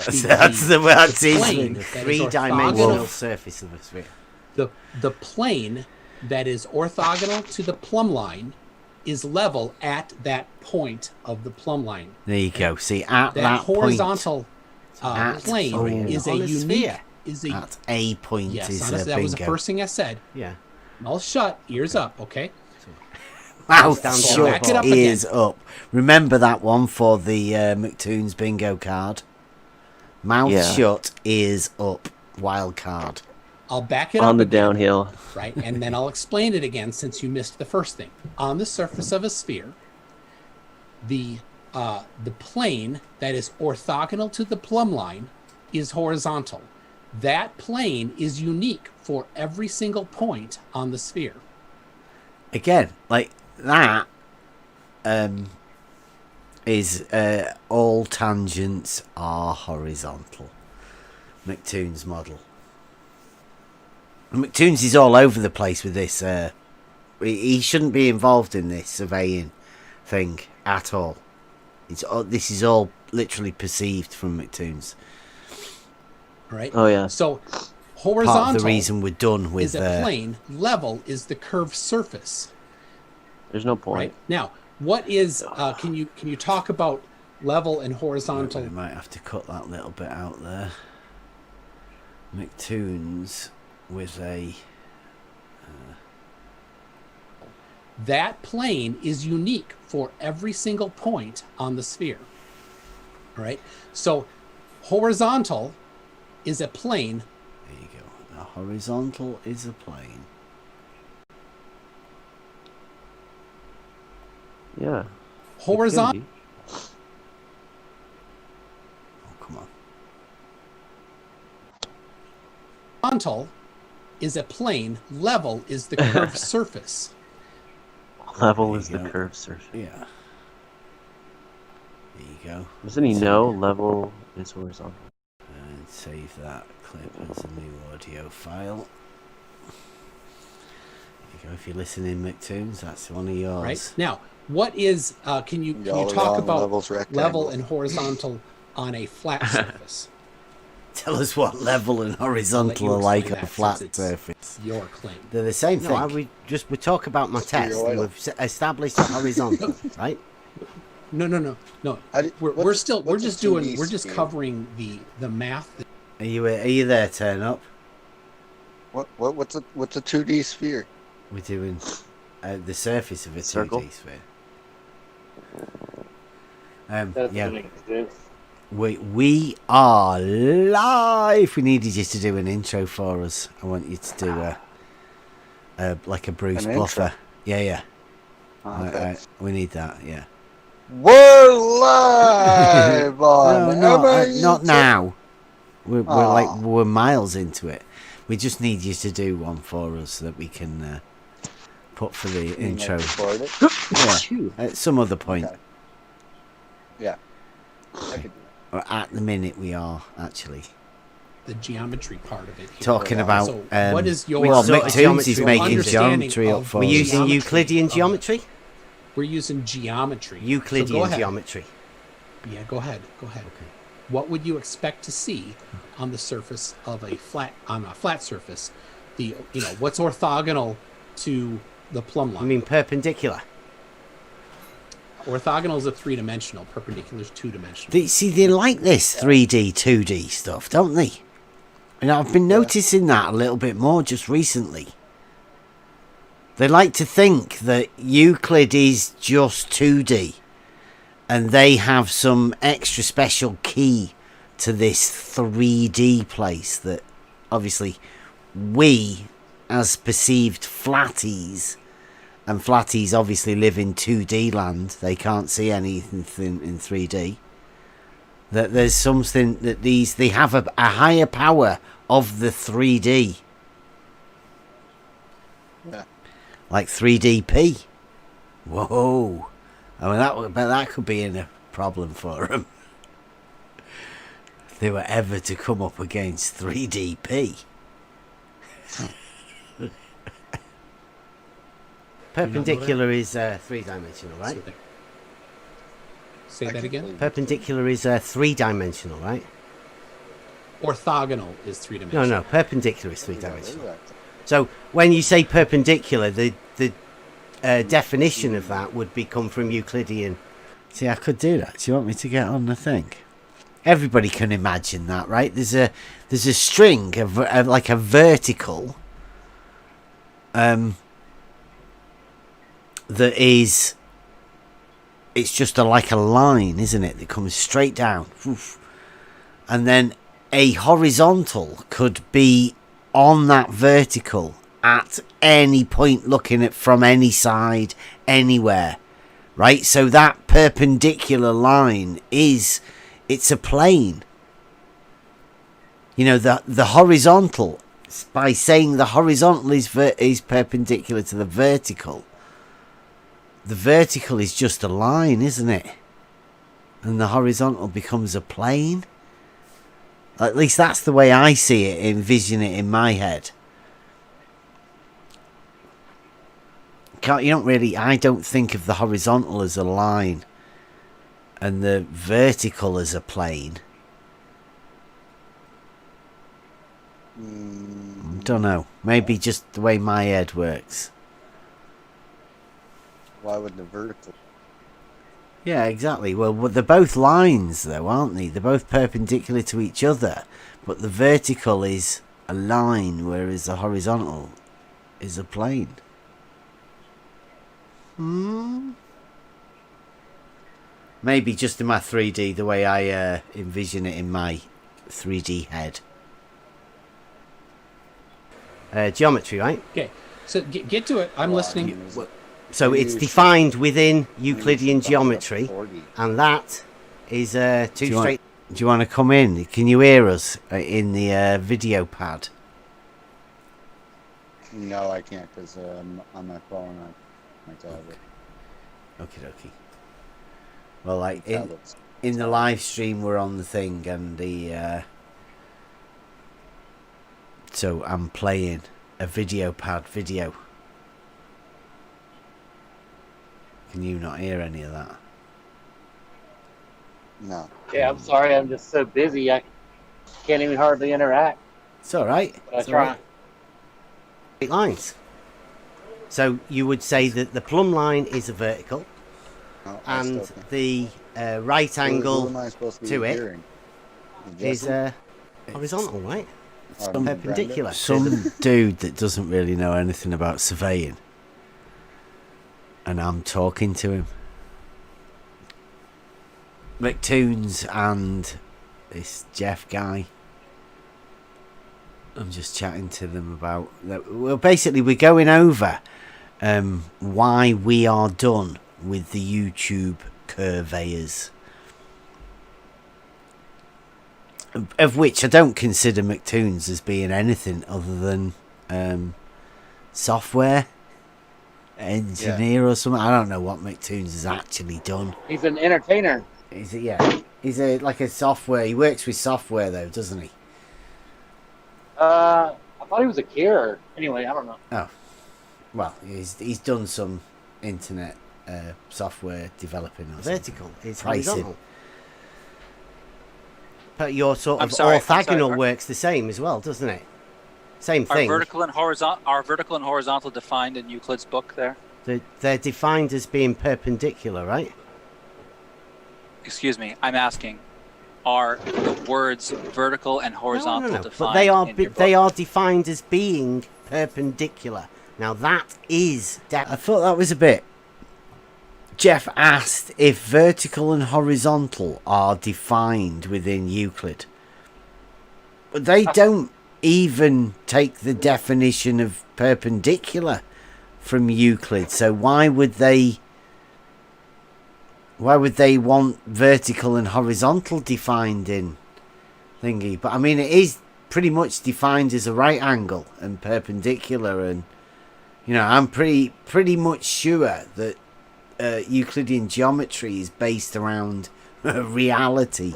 That's the that's his plane The that is three-dimensional orthogonal- surface of a sphere. the plane that is orthogonal to the plumb line is level at that point of the plumb line. There you go. See, at That that horizontal At- plane sorry, is on a a unique. sphere. Is a point. At a point yes. is Honestly, a that was the bingo. first thing I said. Yeah. Mouth shut, ears up. Okay. Mouth Stand shut, back it up ears again. up. Remember that one for the McToon's bingo card. Mouth Yeah. shut, ears up. Wild card. I'll back it On up the again, downhill. right, and then I'll explain it again since you missed the first thing. On the surface of a sphere, the plane that is orthogonal to the plumb line is horizontal. That plane is unique for every single point on the sphere. Again, like that is all tangents are horizontal. McToon's model. McToon's is all over the place with this. He shouldn't be involved in this surveying thing at all. This is all literally perceived from McToon's. Right? Oh yeah. So horizontal Part of the reason we're done with is a plane, level is the curved surface. There's no point. Right? Now, what is can you talk about level and horizontal? We might have to cut that little bit out there. McToon's with a That plane is unique for every single point on the sphere. All right? So horizontal is a plane. there you go. A horizontal is a plane. Yeah. Horizontal Oh, come on. is a plane. Level is the curved surface. Level There is you the go. curved surface. Yeah. There you go. Doesn't he know level is horizontal? And save that clip as a new audio file. There you go. If you're listening, McToons, that's one of yours. Right? Now, what is can you Y'all talk on about levels rectangle. level and horizontal on a flat surface? Tell us what level and horizontal you are like explain on a that flat since it's surface. Your claim. They're the same No, thing. we talk about my test. And oil. we've established a horizontal, right? No. How do- We're what's- still we're what's a just doing 2D we're just sphere? covering the math. Are you there? Turn up. What's a 2D sphere? We're doing the surface of a Circle? 2D sphere. That Yeah, doesn't exist. we are live. We needed you to do an intro for us. I want you to do like a Bruce An Buffer. intro? Yeah. Okay. We need that. Yeah. We're live on not now. Aw. We're miles into it. We just need you to do one for us that we can put for the intro. Record it. Yeah, Phew. at some other point. Okay. Yeah. I could do Or at the minute we are actually. the geometry part of it. Here. Talking about So what is your well, sort of McToons is geometry? making understanding geometry up of- for We're us. using Geometry Euclidean of- geometry? We're using geometry. So go Euclidean ahead. geometry. Yeah, go ahead. Go ahead. What would you expect to see on the surface of a flat surface? What's orthogonal to the plumb line? I mean perpendicular. Orthogonal is a 3-dimensional. Perpendicular is 2-dimensional. They like this 3D, 2D stuff, don't they? And I've been noticing that a little bit more just recently. They like to think that Euclid is just 2D, and they have some extra special key to this 3D place that obviously we, as perceived flatties, and flatties obviously live in 2D land, they can't see anything in 3D, that there's something that they have a higher power of the 3D. Yeah. Like 3DP. Whoa. I mean, that could be a problem for them. If they were ever to come up against 3DP. Perpendicular is 3-dimensional, right? Say that again. Perpendicular is 3-dimensional, right? Orthogonal is 3-dimensional. No, perpendicular is 3-dimensional. So when you say perpendicular, the definition of that would come from Euclidean. See, I could do that. Do you want me to get on the thing? Everybody can imagine that, right? There's a string of like a vertical that is, it's just like a line, isn't it, that comes straight down. Oof. And then a horizontal could be on that vertical at any point, looking at from any side, anywhere, right? So that perpendicular line it's a plane. You know, the horizontal, by saying the horizontal is perpendicular to the vertical is just a line, isn't it? And the horizontal becomes a plane. At least that's the way I see it, envision it in my head. I don't think of the horizontal as a line and the vertical as a plane. Don't know. Maybe just the way my head works. Why would the vertical? Yeah, exactly. Well, they're both lines, though, aren't they? They're both perpendicular to each other, but the vertical is a line, whereas the horizontal is a plane. Maybe just in my 3D, the way I envision it in my 3D head. Geometry, right? Okay, so get to it. I'm listening. So it's defined within Euclidean geometry, and that is two straight. Do you want to come in? Can you hear us in the video pad? No, I can't because on my phone, on my tablet. Okay. Well, like in the live stream, we're on the thing, and so I'm playing a video pad video. Can you not hear any of that? No. Yeah, I'm sorry. I'm just so busy. I can't even hardly interact. It's all right. But I It's all try. right. Straight lines. So you would say that the plumb line is a vertical, No, I still and can't. the right Who angle am I supposed to, to be it hearing? is Jesse? horizontal, right? Or Perpendicular. Some dude that doesn't really know anything about surveying, and I'm talking to him. McToons and this Jeff guy. I'm just chatting to them about that. Well, basically, we're going over why we are done with the YouTube curveyors, of which I don't consider McToons as being anything other than software engineer or something. I don't know what McToons has actually done. He's an entertainer. He's a like a software. He works with software though, doesn't he? I thought he was a carer. Anyway, I don't know. Oh, well, he's done some internet software developing. Or Vertical is Pricing. horizontal. But your sort I'm of sorry. orthogonal works the same as well, doesn't it? Same Are thing. vertical and horizontal defined in Euclid's book there? They're defined as being perpendicular, right? Excuse me, I'm asking, are the words vertical and horizontal No. defined But they are in your book? they are defined as being perpendicular. Now that is I thought that was a bit. Jeff asked if vertical and horizontal are defined within Euclid. But they don't even take the definition of perpendicular from Euclid. So why would they want vertical and horizontal defined in thingy? But I mean, it is pretty much defined as a right angle and perpendicular, and I'm pretty much sure that Euclidean geometry is based around reality,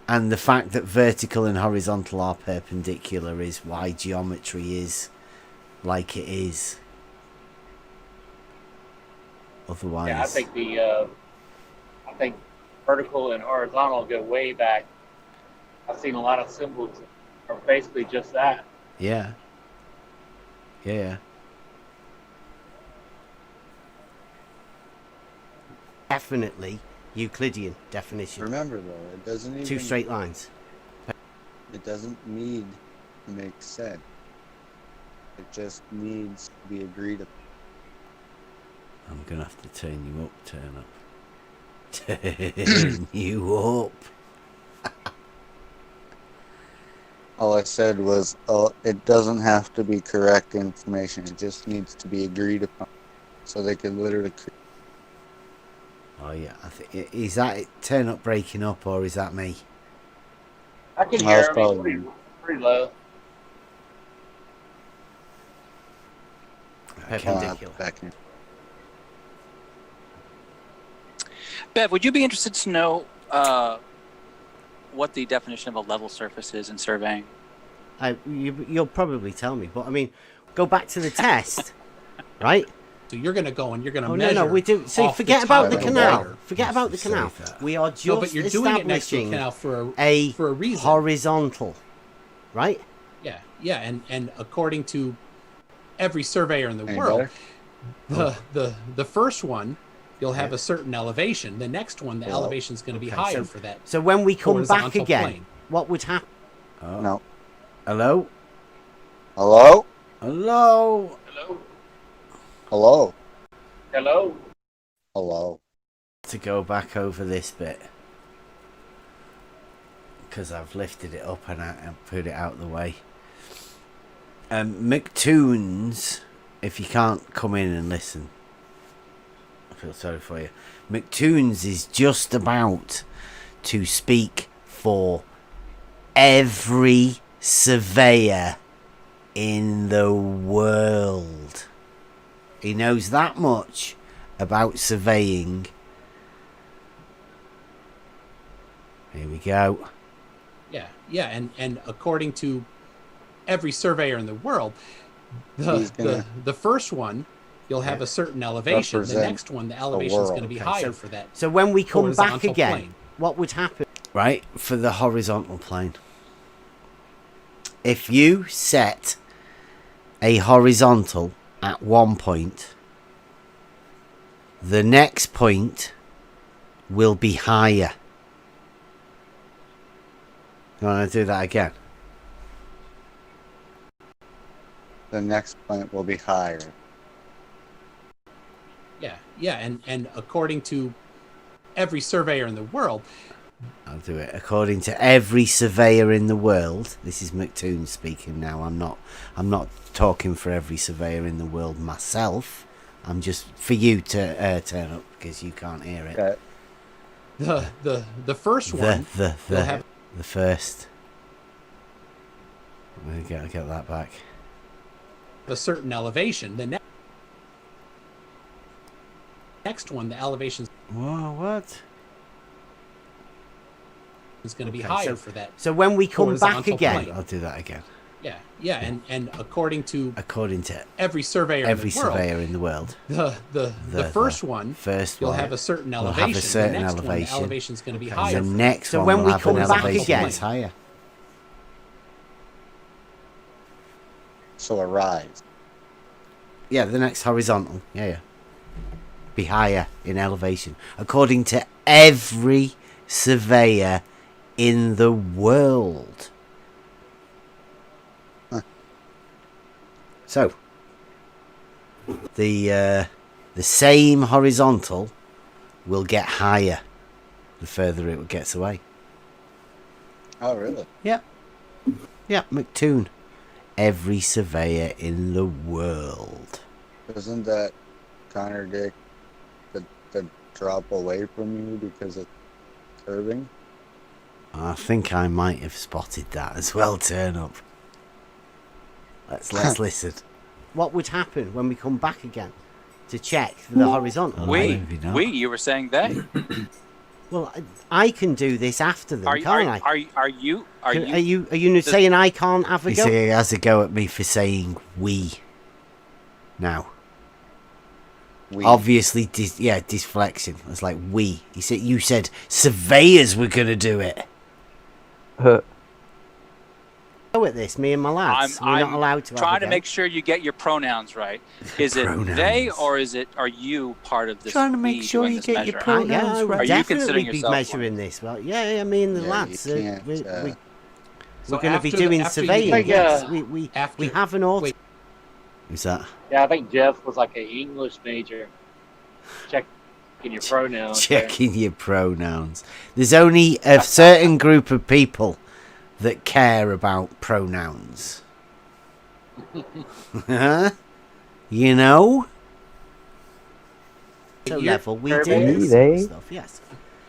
and the fact that vertical and horizontal are perpendicular is why geometry is like it is. Otherwise, Yeah, I think vertical and horizontal go way back. I've seen a lot of symbols are basically just that. yeah. definitely Euclidean definition. Remember though, it doesn't even. Two straight lines. It doesn't need to make sense. It just needs to be agreed upon. I'm gonna have to turn you up. Turn you up. All I said was, it doesn't have to be correct information. It just needs to be agreed upon, so they can literally. Oh yeah, I think is that it, turn up breaking up, or is that me? I can No, hear it's him. probably He's pretty low. Perpendicular. Back in. Bev, would you be interested to know what the definition of a level surface is in surveying? You'll probably tell me, but I mean, go back to the test, right? So you're going to go and you're going to Oh measure. no, we do. See, off forget the about top the of canal. water. Forget about the canal. That. We are just No, but you're doing it next to a establishing canal for a reason. horizontal, right? Yeah, and according to every surveyor in the Any world, better? the first one, you'll have a certain elevation. The next one, the Well, elevation is going to be okay, higher so- for that. So when we come back Horizontal again, plane. what would happen? Oh. No. Hello. Hello? Hello. Hello. Hello? Hello. Hello? To go back over this bit because I've lifted it up and I put it out of the way. McToons, if you can't come in and listen, I feel sorry for you. McToons is just about to speak for every surveyor in the world. He knows that much about surveying. Here we go. Yeah, and according to every surveyor in the world, He's gonna the first one, you'll have a certain elevation. The represent next one, the elevation is going to be Okay, higher so- for that. So when we come back Horizontal again, plane. what would happen? Right, for the horizontal plane. If you set a horizontal at one point, the next point will be higher. You want to do that again? the next point will be higher. Yeah, and according to every surveyor in the world, I'll do it. According to every surveyor in the world, this is McToon speaking now. I'm not talking for every surveyor in the world myself. I'm just for you to turn up because you can't hear it. Okay. the first one, The you'll have the first. I get that back. a certain elevation. The next one, the elevation Whoa, what? is going to be Okay, higher so- for that. So when we come back Horizontal again, plane. I'll do that again. Yeah, and according to every surveyor in the world, the first one, you'll have a certain elevation. The next one, the elevation's going to be higher. The next so one when will we have come an back elevation again, that's higher. So a rise. Yeah, the next horizontal. Yeah. Be higher in elevation, according to every surveyor in the world. Huh. So, the same horizontal will get higher the further it gets away. Oh, really? Yeah, McToon. Every surveyor in the world. Doesn't that contradict the drop away from you because of curving? I think I might have spotted that as well. Turn up. Let's listen. What would happen when we come back again to check the horizontal? We, you were saying they. Well, I can do this after them, can't I? Are you saying I can't have a go? He has a go at me for saying we. Now. We. Obviously, deflection. It's like we. You said surveyors were going to do it. Go at this, me and my lads. We're not allowed to. Trying to make sure you get your pronouns right. Is it they or are you part of this? Trying to make sure you get your pronouns right. Are you considering yourself measuring this? Well, yeah. Me and the lads. We're So going to be doing surveying. Yes, we have an order. Who's that? Yeah, I think Jeff was like an English major. Checking your pronouns. Checking your pronouns. There's only a certain group of people that care about pronouns. You know? So level, we do this stuff, yes.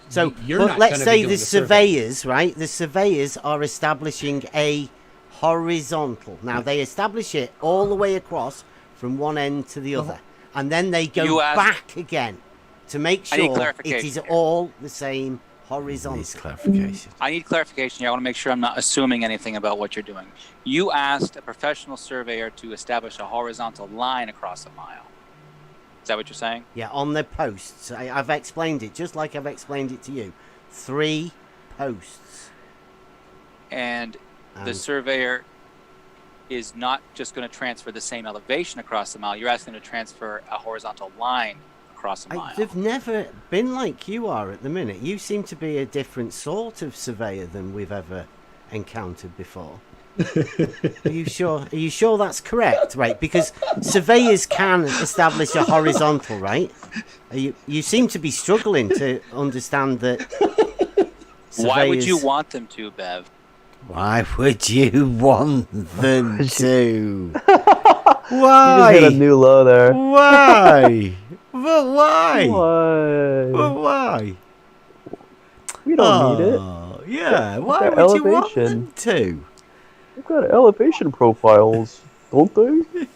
So, but let's say the surveyors, right? The surveyors are establishing a horizontal. Now, they establish it all the way across from one end to the other. And then they go back again to make sure it is all the same horizontal. Clarification. I need clarification here. I want to make sure I'm not assuming anything about what you're doing. You asked a professional surveyor to establish a horizontal line across a mile. Is that what you're saying? Yeah, on the posts. I've explained it just like I've explained it to you. 3 posts. And the surveyor is not just going to transfer the same elevation across the mile. You're asking them to transfer a horizontal line across a mile. They've never been like you are at the minute. You seem to be a different sort of surveyor than we've ever encountered before. Are you sure that's correct? Right, because surveyors can establish a horizontal, right? You seem to be struggling to understand that surveyors... Why would you want them to, Bev? Why would you want them to? Why? You just hit a new low there. Why? But why? Why? But why? We don't need it. Yeah, why would you want them to? They've got elevation profiles, don't they?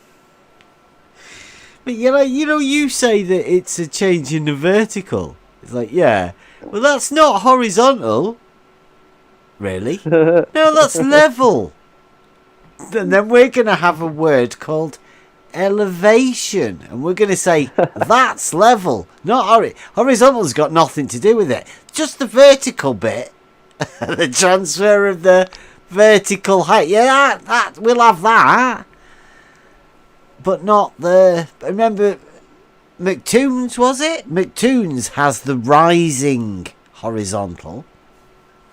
But you say that it's a change in the vertical. It's like, yeah, well, that's not horizontal. Really? No, that's level. And then we're going to have a word called elevation, and we're going to say that's level, not horizontal's got nothing to do with it. Just the vertical bit, the transfer of the vertical height. Yeah, that we'll have that, but not the. Remember, McToon's, was it? McToon's has the rising horizontal.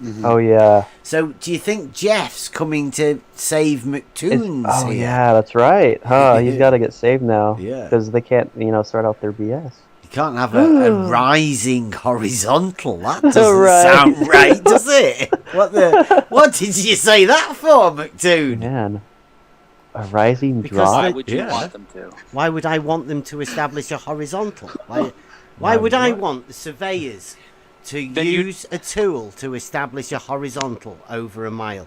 Mm-hmm. Oh yeah. So do you think Jeff's coming to save McToon's? Oh here? yeah, that's right. Huh? He's got to get saved now. Yeah. Because they can't, start out their BS. You can't have a rising horizontal. That doesn't sound right, does it? What did you say that for, McToon? Man, a rising drop. Why would you want them to? Why would I want them to establish a horizontal? Why would I want the surveyors to use a tool to establish a horizontal over a mile?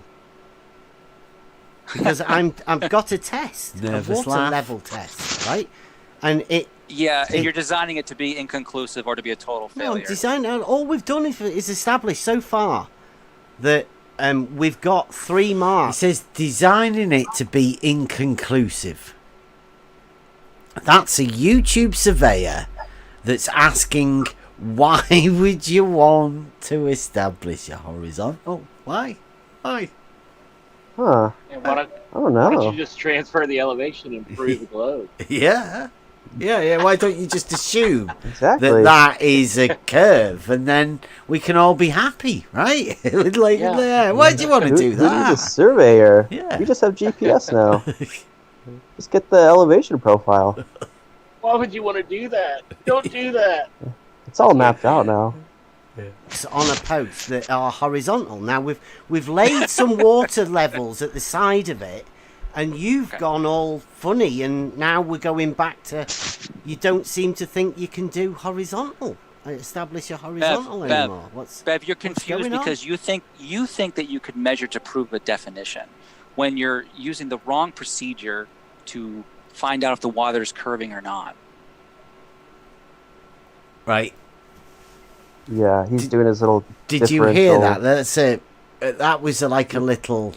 Because I've got a test, a water level test, right? And you're designing it to be inconclusive or to be a total failure. No, all we've done is establish so far that we've got 3 marks. It says designing it to be inconclusive. That's a YouTube surveyor that's asking, why would you want to establish a horizontal? Why? Why? Huh. And I don't why know. don't you just transfer the elevation and improve the globe? Yeah. Why don't you just assume Exactly. that is a curve, and then we can all be happy, right? Like, Yeah. why do you want to do Who needs a that? surveyor? Yeah. We just have GPS now. Just get the elevation profile. Why would you want to do that? Don't do that. It's all mapped out now. It's on a post that are horizontal. Now we've laid some water levels at the side of it, and you've gone all funny, and now we're going back to, you don't seem to think you can do horizontal, establish a horizontal anymore. Bev, you're confused going on? because you think that you could measure to prove a definition when you're using the wrong procedure to find out if the water is curving or not. Right. Yeah, he's doing his little. Did you hear differential- that? That was like a little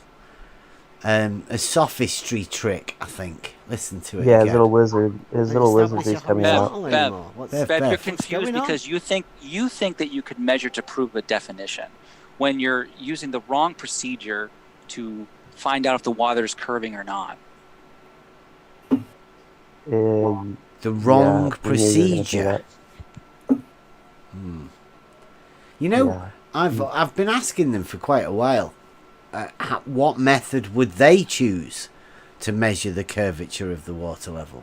a sophistry trick, I think. Listen to it. Yeah, again. his little wizard. His little Establish wizardry's a coming out. horizontal Bev, anymore. Bev, Bev, you're What's confused going on? because you think that you could measure to prove a definition when you're using the wrong procedure to find out if the water is curving or not. The wrong yeah, we knew you were gonna say procedure. that. You know, Yeah. I've been asking them for quite a while. What method would they choose to measure the curvature of the water level?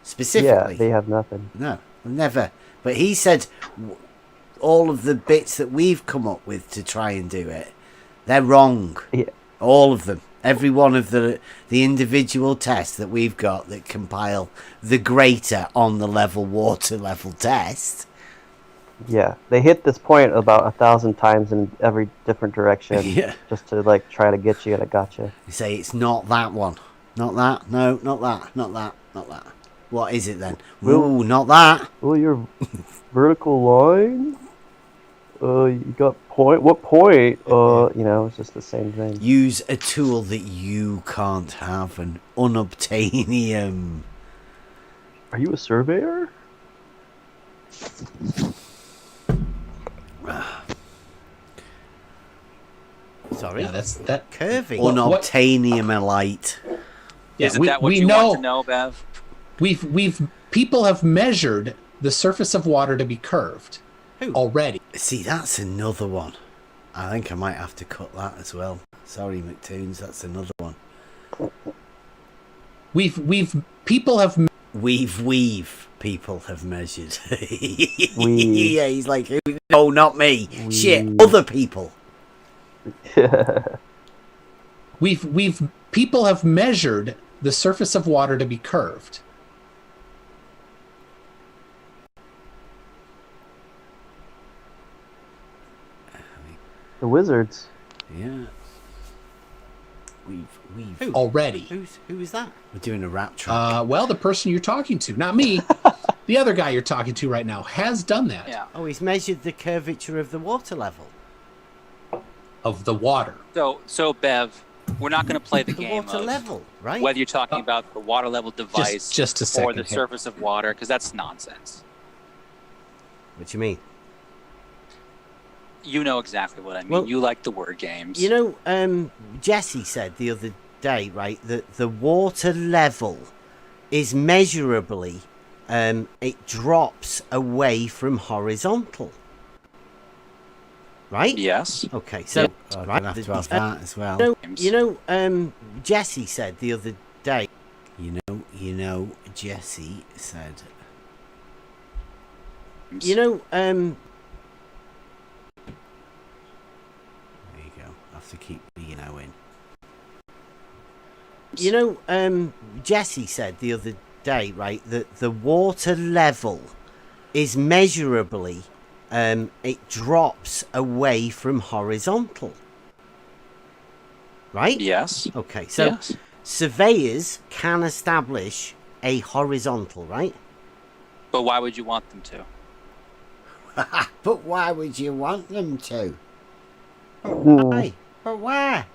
Specifically, Yeah, they have nothing. no, never. But he said all of the bits that we've come up with to try and do it, they're wrong. Yeah. All of them. Every one of the individual tests that we've got that compile the greater on the level water level test. Yeah, they hit this point about 1,000 times in every different direction, Yeah. just to like try to get you, and it got you. You say it's not that one. Not that. No, not that. Not that. Not that. What is it then? Ooh, not that. Oh, your vertical line. You got point. What point? It's just the same thing. Use a tool that you can't have, an unobtainium. Are you a surveyor? Sorry. Yeah, that's that. curvy. Unobtainiumite. Yeah, Isn't that what you want to know, Bev? People have measured the surface of water to be curved Who? already. See, that's another one. I think I might have to cut that as well. Sorry, McToons, that's another one. People have People have measured. We. Yeah, he's like, no, not me. We. Shit, other people. people have measured the surface of water to be curved. The wizards. Yeah. We've Who? Already. Who is that? We're doing a rap track. Well, the person you're talking to, not me, the other guy you're talking to right now, has done that. Yeah. Oh, he's measured the curvature of the water level. Of the water. So Bev, we're not going to play the The game water of level, right? whether you're talking about the water level device just a or second the here. surface of water, because that's nonsense. What do you mean? You know exactly what I mean. Well, you like the word games. You know, Jesse said the other day, right, that the water level is measurably, it drops away from horizontal. Right? Yes. Okay, so, I'm right, going to have to have that as well. Jesse said the other day, You know, Jesse said. there There you go. I have to keep the in. Jesse said the other day, right, that the water level is measurably, it drops away from horizontal. Right? Yes. Okay, so Yes. surveyors can establish a horizontal, right? But why would you want them to? But why would you want them to? But why? But why?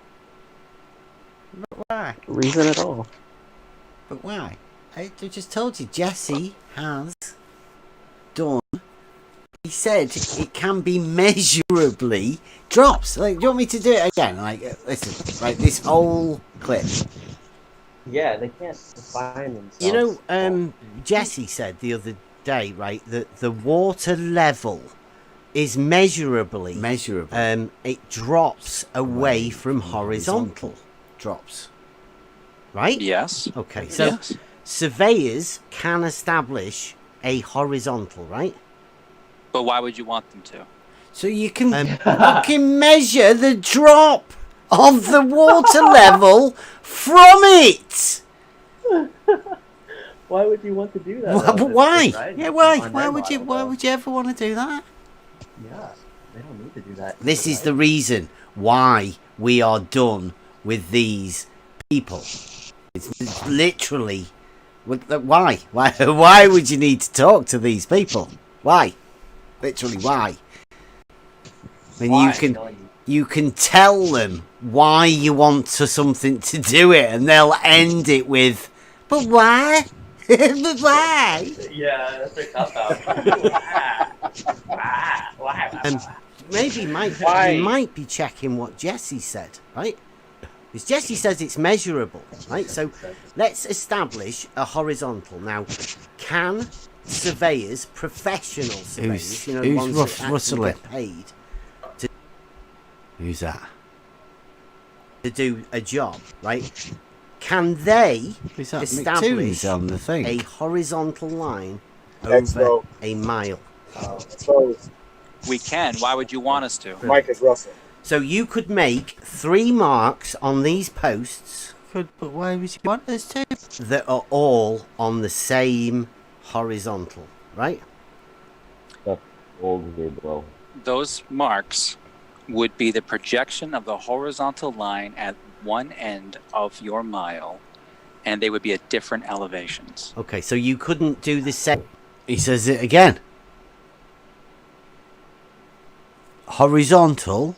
But why? Reason at all. But why? I just told you, Jesse has done. He said it can be measurably drops. Like, do you want me to do it again? Like, listen, like this whole clip. Yeah, they can't define themselves. You know, Jesse said the other day, right, that the water level is measurably. It drops away from horizontal. Drops. Right? Yes. Okay, so Yes. surveyors can establish a horizontal, right? But why would you want them to? So you can fucking measure the drop of the water level from it. Why would you want to do that? Why? Right? Yeah, why? On Why their would you? model, Why though. would you ever want to do that? Yeah, they don't need to do that. This is the reason why we are done with these people. It's literally why? Why would you need to talk to these people? Why? Literally, why? And you can tell them why you want something to do it, and they'll end it with, "But why? But why?" Yeah, that's a cop out. Maybe you might be checking what Jesse said, right? Because Jesse says it's measurable, right? So let's establish a horizontal. Now, can surveyors, professional surveyors, the ones that actually get paid to... Who's that? To do a job, right? Can they establish on the thing? a horizontal line over a mile? We can. Why would you want us to? Mike is Russell. So you could make 3 marks on these posts. But why would you want us to? That are all on the same horizontal, right? That's old here, bro. Those marks would be the projection of the horizontal line at one end of your mile, and they would be at different elevations. Okay, so you couldn't do the same. He says it again. Horizontal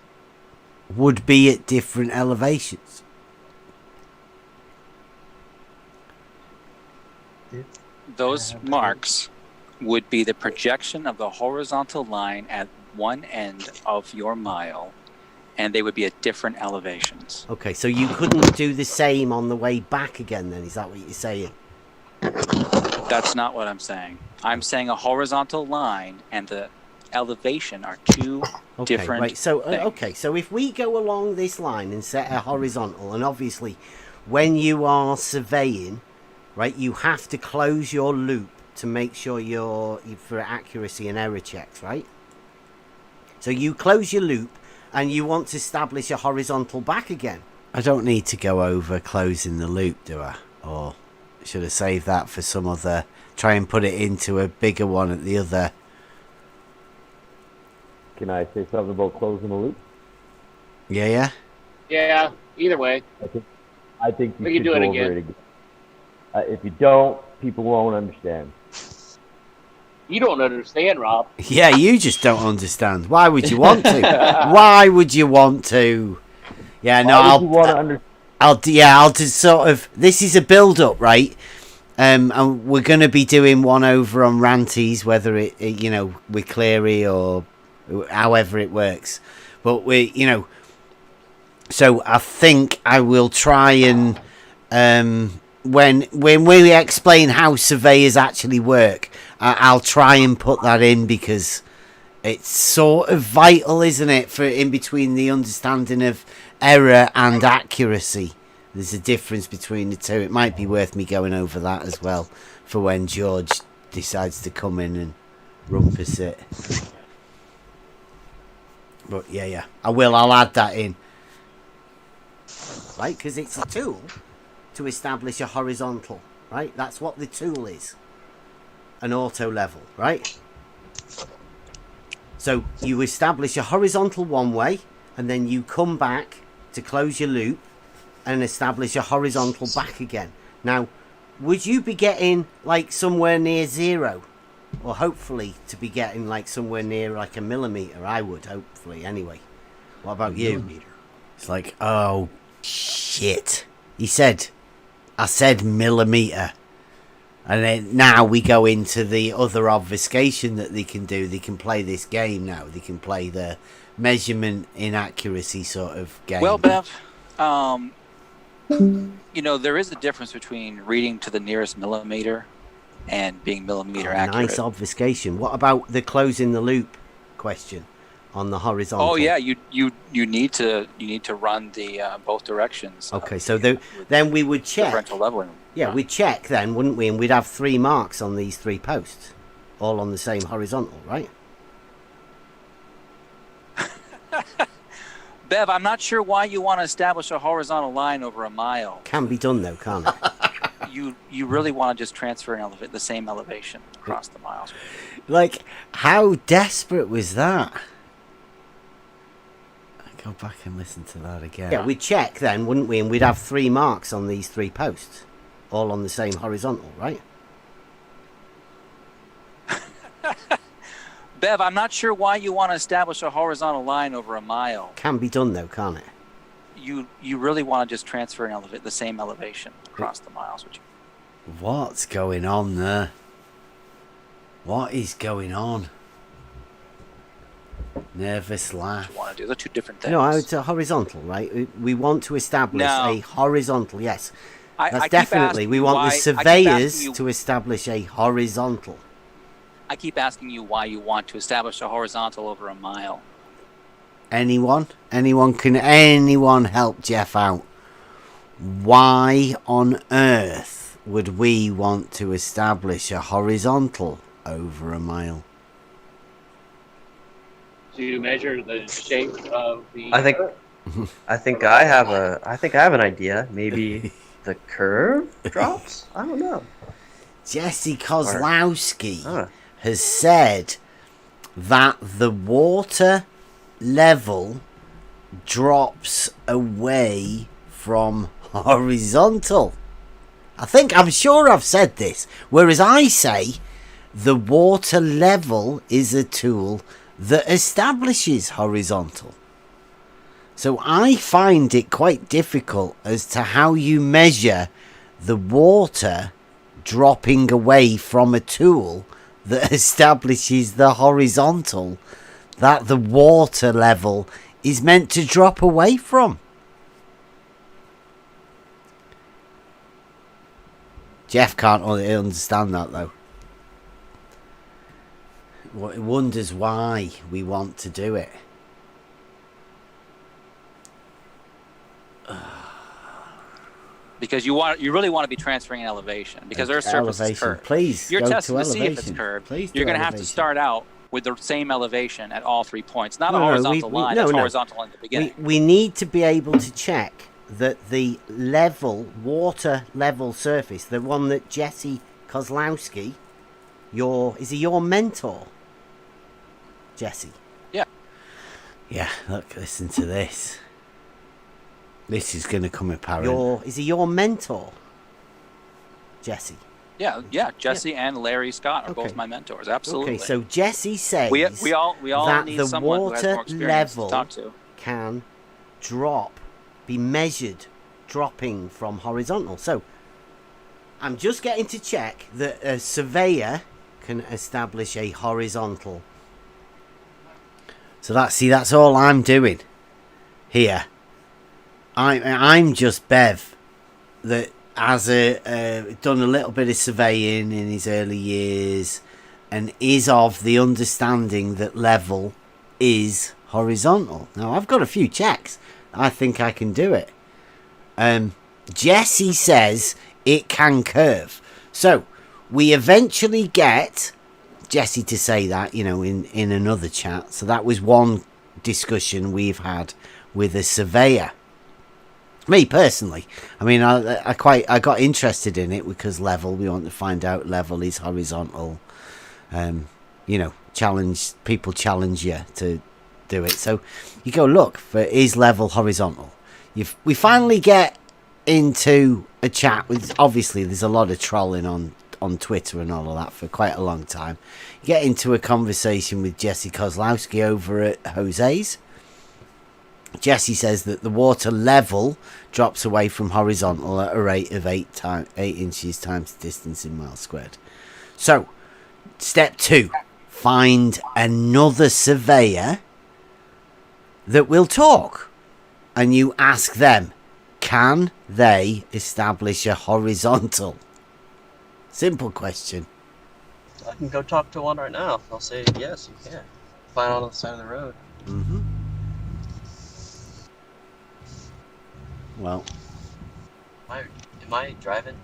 would be at different elevations. Those marks would be the projection of the horizontal line at one end of your mile, and they would be at different elevations. Okay, so you couldn't do the same on the way back again then, is that what you're saying? That's not what I'm saying. I'm saying a horizontal line and the elevation are two different right. So things. so if we go along this line and set a horizontal, and obviously when you are surveying, right, you have to close your loop to make sure you're for accuracy and error checks, right? So you close your loop and you want to establish a horizontal back again. I don't need to go over closing the loop, do I? Or should I save that for some other, try and put it into a bigger one at the other? Can I say something about closing the loop? Yeah. Yeah, either way. I think you We should can do it go again. over it again. If you don't, people won't understand. You don't understand, Rob. Yeah, you just don't understand. Why would you want to? Why would you want to? Yeah, no, Why would you want to understand? I'll just sort of. This is a build-up, right? And we're going to be doing one over on Ranties, whether it with Cleary or however it works. But so I think I will try and when we explain how surveyors actually work, I'll try and put that in, because it's sort of vital, isn't it, for in between the understanding of error and accuracy. There's a difference between the two. It might be worth me going over that as well for when George decides to come in and rumpus it. But yeah, I will. I'll add that in. Right, because it's a tool to establish a horizontal. Right, that's what the tool is. An auto level, right? So you establish a horizontal one way, and then you come back to close your loop and establish a horizontal back again. Now, would you be getting like somewhere near 0? Or hopefully to be getting like somewhere near like a millimetre? I would, hopefully, anyway. What about a you? millimeter. It's like, oh, shit. I said millimeter. And then now we go into the other obfuscation that they can do. They can play this game now. They can play the measurement inaccuracy sort of game. Well, Bev, there is a difference between reading to the nearest millimeter and being millimeter accurate. Nice obfuscation. What about the closing the loop question on the horizontal? Oh yeah, you need to run the both directions. Okay, so then we would check. Differential leveling. Yeah, we'd check then, wouldn't we? And we'd have 3 marks on these 3 posts, all on the same horizontal, right? Bev, I'm not sure why you want to establish a horizontal line over a mile. Can be done though, can't it? You really want to just transfer the same elevation across the miles. Like, how desperate was that? Go back and listen to that again. Yeah, we'd check then, wouldn't we? And we'd have 3 marks on these 3 posts, all on the same horizontal, right? Bev, I'm not sure why you want to establish a horizontal line over a mile. Can be done though, can't it? You really want to just transfer the same elevation across the miles. What's going on there? What is going on? Nervous laugh. You want to do the 2 different things. No, it's a horizontal, right? We want to establish a horizontal. Yes, that's definitely. We want the surveyors to establish a horizontal. I keep asking you why you want to establish a horizontal over a mile. Anyone? Can anyone help Jeff out? Why on earth would we want to establish a horizontal over a mile? To measure the shape of the. I think I have an idea. Maybe the curve drops. I don't know. Jesse Kozlowski has said that the water level drops away from horizontal. I'm sure I've said this. Whereas I say the water level is a tool that establishes horizontal. So I find it quite difficult as to how you measure the water dropping away from a tool that establishes the horizontal that the water level is meant to drop away from. Jeff can't understand that though. He wonders why we want to do it. Because you really want to be transferring an elevation, because Earth's surface is curved. Please, you're testing to see if it's curved. You're going to have to start out with the same elevation at all 3 points, not a horizontal line. It's horizontal in the beginning. We need to be able to check that the water level surface, the one that Jesse Kozlowski, is he your mentor, Jesse? Yeah. Yeah. Look, listen to this. This is going to come apparent. Is he your mentor, Jesse? Yeah. Jesse and Larry Scott are both my mentors. Absolutely. Okay, so Jesse says we all that need the someone who has more water experience level to talk to. can be measured dropping from horizontal. So I'm just getting to check that a surveyor can establish a horizontal. So that's all I'm doing here. I'm just Bev that has done a little bit of surveying in his early years and is of the understanding that level is horizontal. Now I've got a few checks. I think I can do it. Jesse says it can curve. So we eventually get Jesse to say that, in another chat. So that was one discussion we've had with a surveyor. Me personally, I got interested in it because level. We want to find out level is horizontal. People challenge you to do it. So you go look for is level horizontal. We finally get into a chat with. Obviously, there's a lot of trolling on Twitter and all of that for quite a long time. You get into a conversation with Jesse Kozlowski over at Jose's. Jesse says that the water level drops away from horizontal at a rate of 8 inches times distance in miles squared. So, step 2, find another surveyor that will talk. And you ask them, can they establish a horizontal? Simple question. I can go talk to one right now. I'll say, yes, you can. Find on the side of the road. Mm-hmm. Well, Am I driving?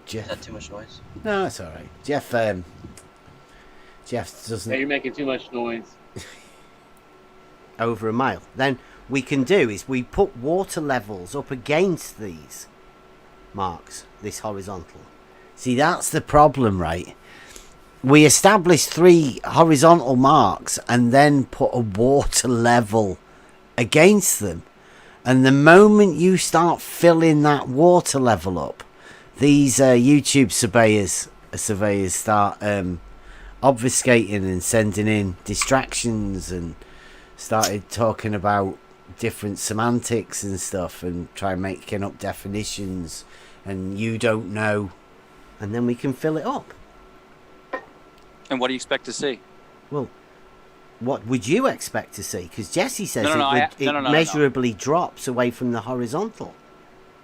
Jeff. Is that too much noise? No, that's all right. Jeff doesn't. Hey, you're making too much noise. Over a mile. Then we can do is we put water levels up against these marks, this horizontal. See, that's the problem, right? We establish 3 horizontal marks and then put a water level against them. And the moment you start filling that water level up, these YouTube surveyors start obfuscating and sending in distractions and started talking about different semantics and stuff and try making up definitions, and you don't know, and then we can fill it up. And what do you expect to see? Well, what would you expect to see? Because Jesse says it No. measurably drops away from the horizontal.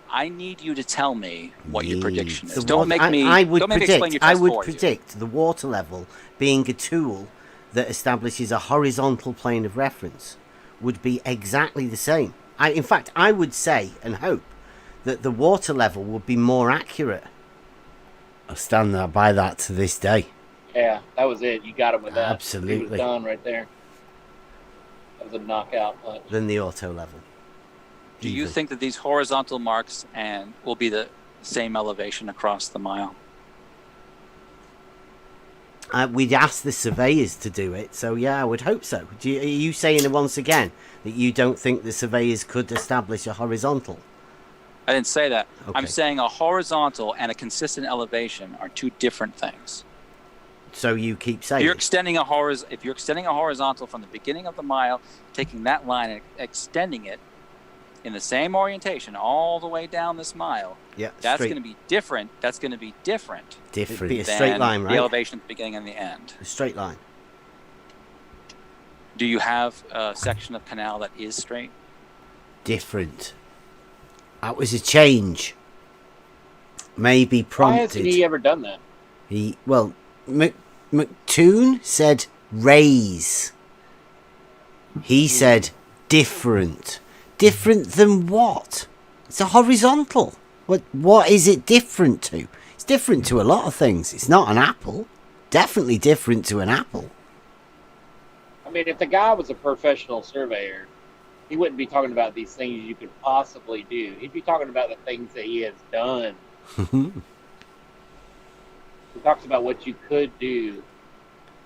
I need you to tell me what your prediction is. The Don't water- make me. I would don't make me explain your predict. I test would for you. predict the water level being a tool that establishes a horizontal plane of reference would be exactly the same. In fact, I would say and hope that the water level would be more accurate. I stand there by that to this day. Yeah, that was it. You got him with that. Absolutely. He was done right there. That was a knockout punch. Than the auto level. Do you think that these horizontal marks will be the same elevation across the mile? We'd ask the surveyors to do it, so yeah, I would hope so. Are you saying once again that you don't think the surveyors could establish a horizontal? I didn't say that. Okay. I'm saying a horizontal and a consistent elevation are two different things. So you keep saying If you're extending a horizontal from the beginning of the mile, taking that line and extending it in the same orientation all the way down this mile, that's going to be different. That's going to be different. It'd be a straight line, right? The elevation at the beginning and the end. A straight line. Do you have a section of canal that is straight? Different. That was a change. Maybe prompted. Why hasn't he ever done that? McToon said raise. He said different. Different than what? It's a horizontal. What is it different to? It's different to a lot of things. It's not an apple. Definitely different to an apple. I mean, if the guy was a professional surveyor, he wouldn't be talking about these things you could possibly do. He'd be talking about the things that he has done. He talks about what you could do,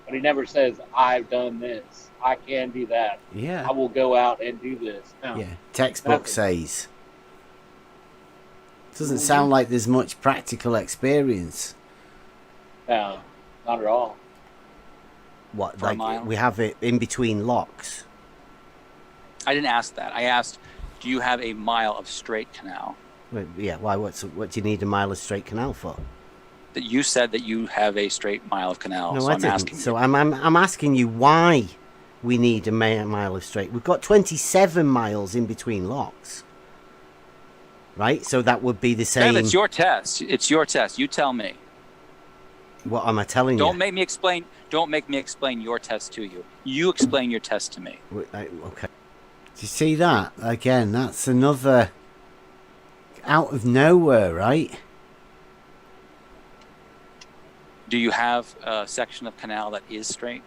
but he never says, I've done this. I can do that. Yeah. I will go out and do this. No. Yeah. Textbook says. Doesn't sound like there's much practical experience. No, not at all. What, For a mile? we have it in between locks? I didn't ask that. I asked, do you have a mile of straight canal? Yeah, why? What do you need a mile of straight canal for? That you said that you have a straight mile of canal. No, so I I'm didn't. asking So you. I'm asking you why we need a mile of straight. We've got 27 miles in between locks, right? So that would be the same. Kev, it's your test. It's your test. You tell me. What am I telling Don't you? make me explain. Don't make me explain your test to you. You explain your test to me. Okay. Do you see that? Again, that's another out of nowhere, right? Do you have a section of canal that is straight?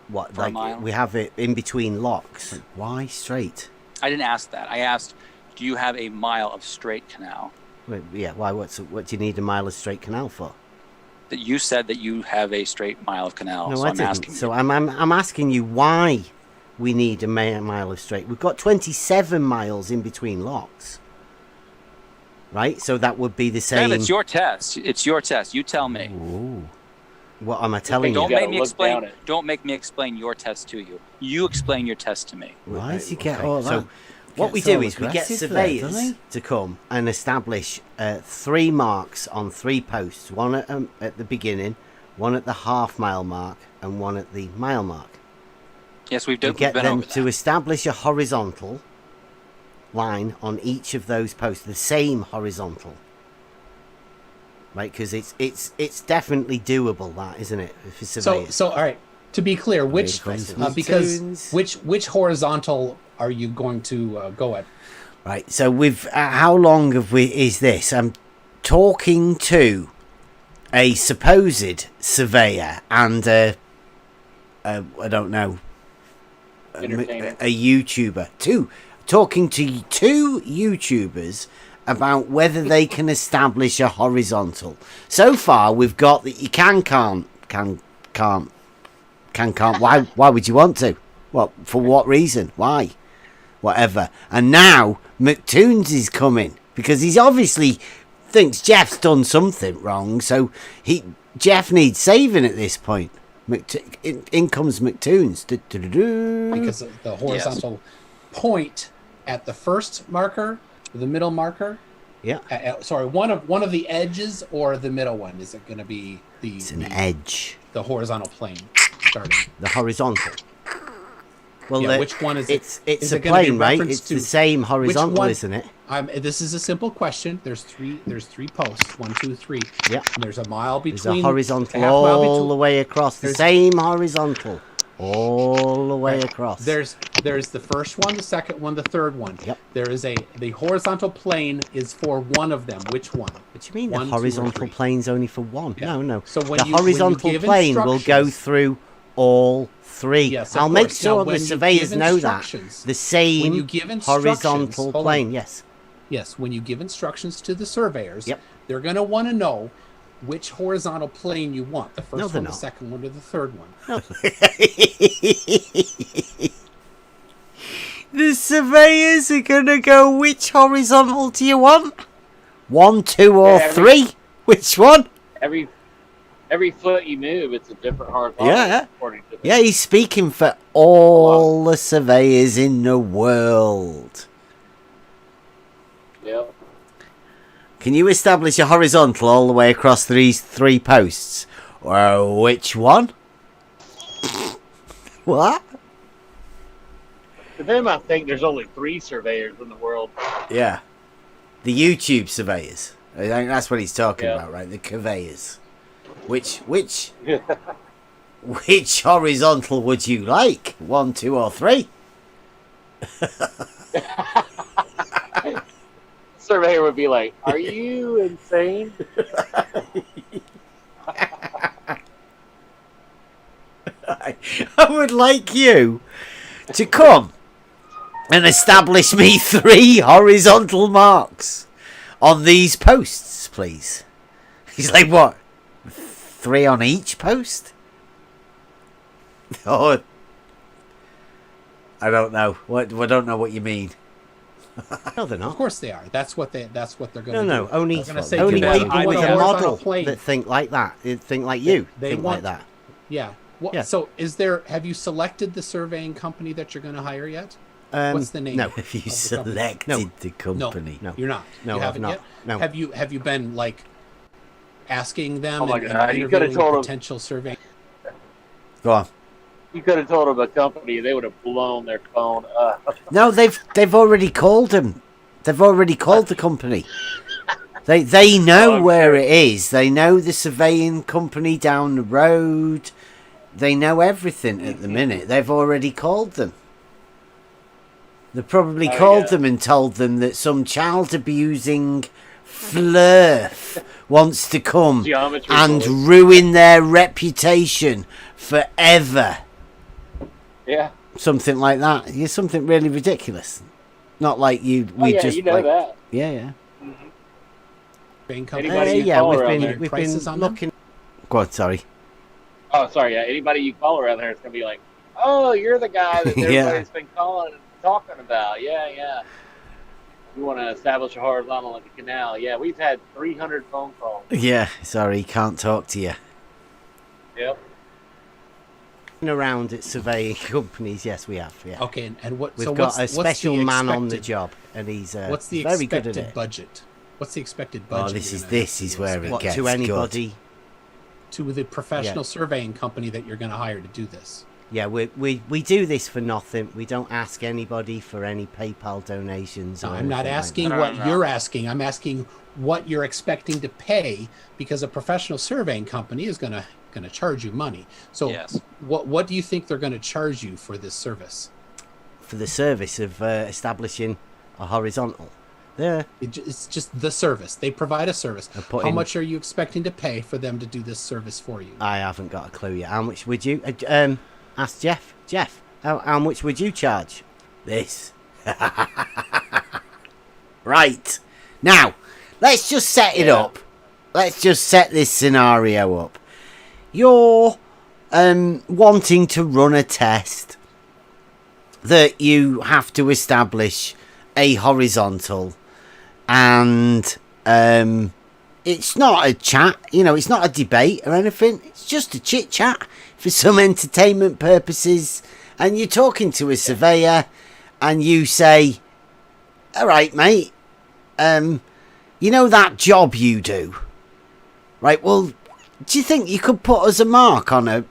What, For a mile? we have it in between locks. Why straight? I didn't ask that. I asked, do you have a mile of straight canal? Yeah, why? What do you need a mile of straight canal for? That you said that you have a straight mile of canal. No, so I I'm didn't. asking So you. I'm asking you why we need a mile of straight. We've got 27 miles in between locks, right? So that would be the same. Kev, it's your test. It's your test. You tell me. Ooh. What am I telling Don't you? make me look explain. down it. Don't make me explain your test to you. You explain your test to me. Why does he get Okay, all that? so what we Gets do all is we get aggressive there, surveyors doesn't he? to come and establish 3 marks on 3 posts. One at the beginning, one at the half-mile mark, and one at the mile mark. Yes, we've We we've get been them over to that. establish a horizontal line on each of those posts, the same horizontal. Right, because it's definitely doable, that, isn't it, for surveyors? So all right. To be clear, which comes because Tunes. which horizontal are you going to go at? Right, so we've how long is this? I'm talking to a supposed surveyor and I don't know, Entertainer. a YouTuber. Talking to 2 YouTubers about whether they can establish a horizontal. So far, we've got that you can't. Why would you want to? What, for what reason? Why? Whatever. And now McToons is coming because he's obviously thinks Jeff's done something wrong. So Jeff needs saving at this point. In comes McToons. Because of the horizontal point at the first marker, the middle marker. Yeah. Sorry, one of the edges or the middle one. Is it going to be It's an edge. the horizontal plane starting? The horizontal. Well, Yeah, which one is it? It's Is a it gonna be plane, right? reference It's to the same horizontal, one? isn't it? This is a simple question. There's three posts. 1, 2, 3. Yeah. And there's a mile There's between. a horizontal half mile all between- the way across. The there's- same horizontal all the way across. There's the first one, the second one, the third one. Yep. There is the horizontal plane is for one of them. Which one? What do you mean 1, the 2, or horizontal 3? plane's only for one? Yeah. No. So when the you- when you horizontal give plane will go instructions- through all 3. Yes, of I'll make course. sure Now, the when you surveyors give know that. instructions- The same when you give instructions- horizontal hold on. plane, yes. Yes, when you give instructions to the surveyors, Yep. they're going to want to know which horizontal plane you want. The first No, they're one, the not. second one, or the third one. The surveyors are gonna go, which horizontal do you want? 1, 2, or Yeah, 3? Which one? Every foot you move, it's a different horizontal. Yeah. According to them. Yeah, he's speaking for all the surveyors in the world. Yep. Can you establish a horizontal all the way across these 3 posts? Or which one? What? For them, I think there's only 3 surveyors in the world. Yeah. The YouTube surveyors. I think that's what he's talking Yeah. about, right? The curveyors. Which horizontal would you like? 1, 2, or 3? Surveyor would be like, "Are you insane?" I would like you to come and establish me 3 horizontal marks on these posts, please. He's like, what? 3 on each post? Oh, I don't know. I don't know what you mean. No, they're Of not. course they are. That's what they're going No, to no. do. Only They're gonna say, only "Give me people a with a horizontal model plane." that think like that. Think like you. They think want- like that. Yeah. What, Yeah. So, have you selected the surveying company that you're going to hire yet? What's the name? No. Have you of the company? selected No. the company? No. You're not. No, you I've haven't not. yet. No. Have you been like asking them Oh my and God, you could've interviewing told 'em. potential surveying? Go on. You could have told them a company, they would have blown their phone up. No, they've already called him. They've already called the company. They know I'm where sure. it is. They know the surveying company down the road. They know everything at the minute. They've already called them. They probably Oh, called yeah. them and told them that some child abusing flurf wants to come Geometry and boys. ruin their reputation forever. Yeah. Something like that. Yeah, something really ridiculous. Not like you. Oh, We yeah, just you know like, that. Yeah. surveying company? Anybody you Yeah. call We've around been there. we've Prices been on them? looking. Go on. Sorry. Oh, sorry. Yeah. Anybody you call around there is going to be like, "Oh, you're the guy that Yeah. everybody's been calling and talking about." Yeah. We want to establish a horizontal at the canal. Yeah, we've had 300 phone calls. Yeah. Sorry. Can't talk to you. Yep. Around at surveying companies, yes, we have. Yeah. Okay, and what? We've so got what's, a special what's the man on the expected- job, and he's What's the very good at expected it. budget? What's the expected budget? Oh, this you're is gonna have this is to where spend? it What, gets to anybody. To the professional surveying company that you're going to hire to do this. Yeah, we do this for nothing. We don't ask anybody for any PayPal donations. No, or I'm not anything like asking that. what No. you're asking. I'm asking what you're expecting to pay, because a professional surveying company is going to charge you money. So Yes. what do you think they're going to charge you for this service? For the service of establishing a horizontal. There. It's just the service. They provide a service. put How in- much are you expecting to pay for them to do this service for you? I haven't got a clue yet. How much would you? Ask Jeff. Jeff, how much would you charge? This. Right. Now, let's just set it up. Let's just set this scenario up. You're wanting to run a test that you have to establish a horizontal, and it's not a chat, it's not a debate or anything. It's just a chit chat for some entertainment purposes. And you're talking to a surveyor, and you say, "All right, mate, that job you do, right? Well, do you think you could put us a mark on a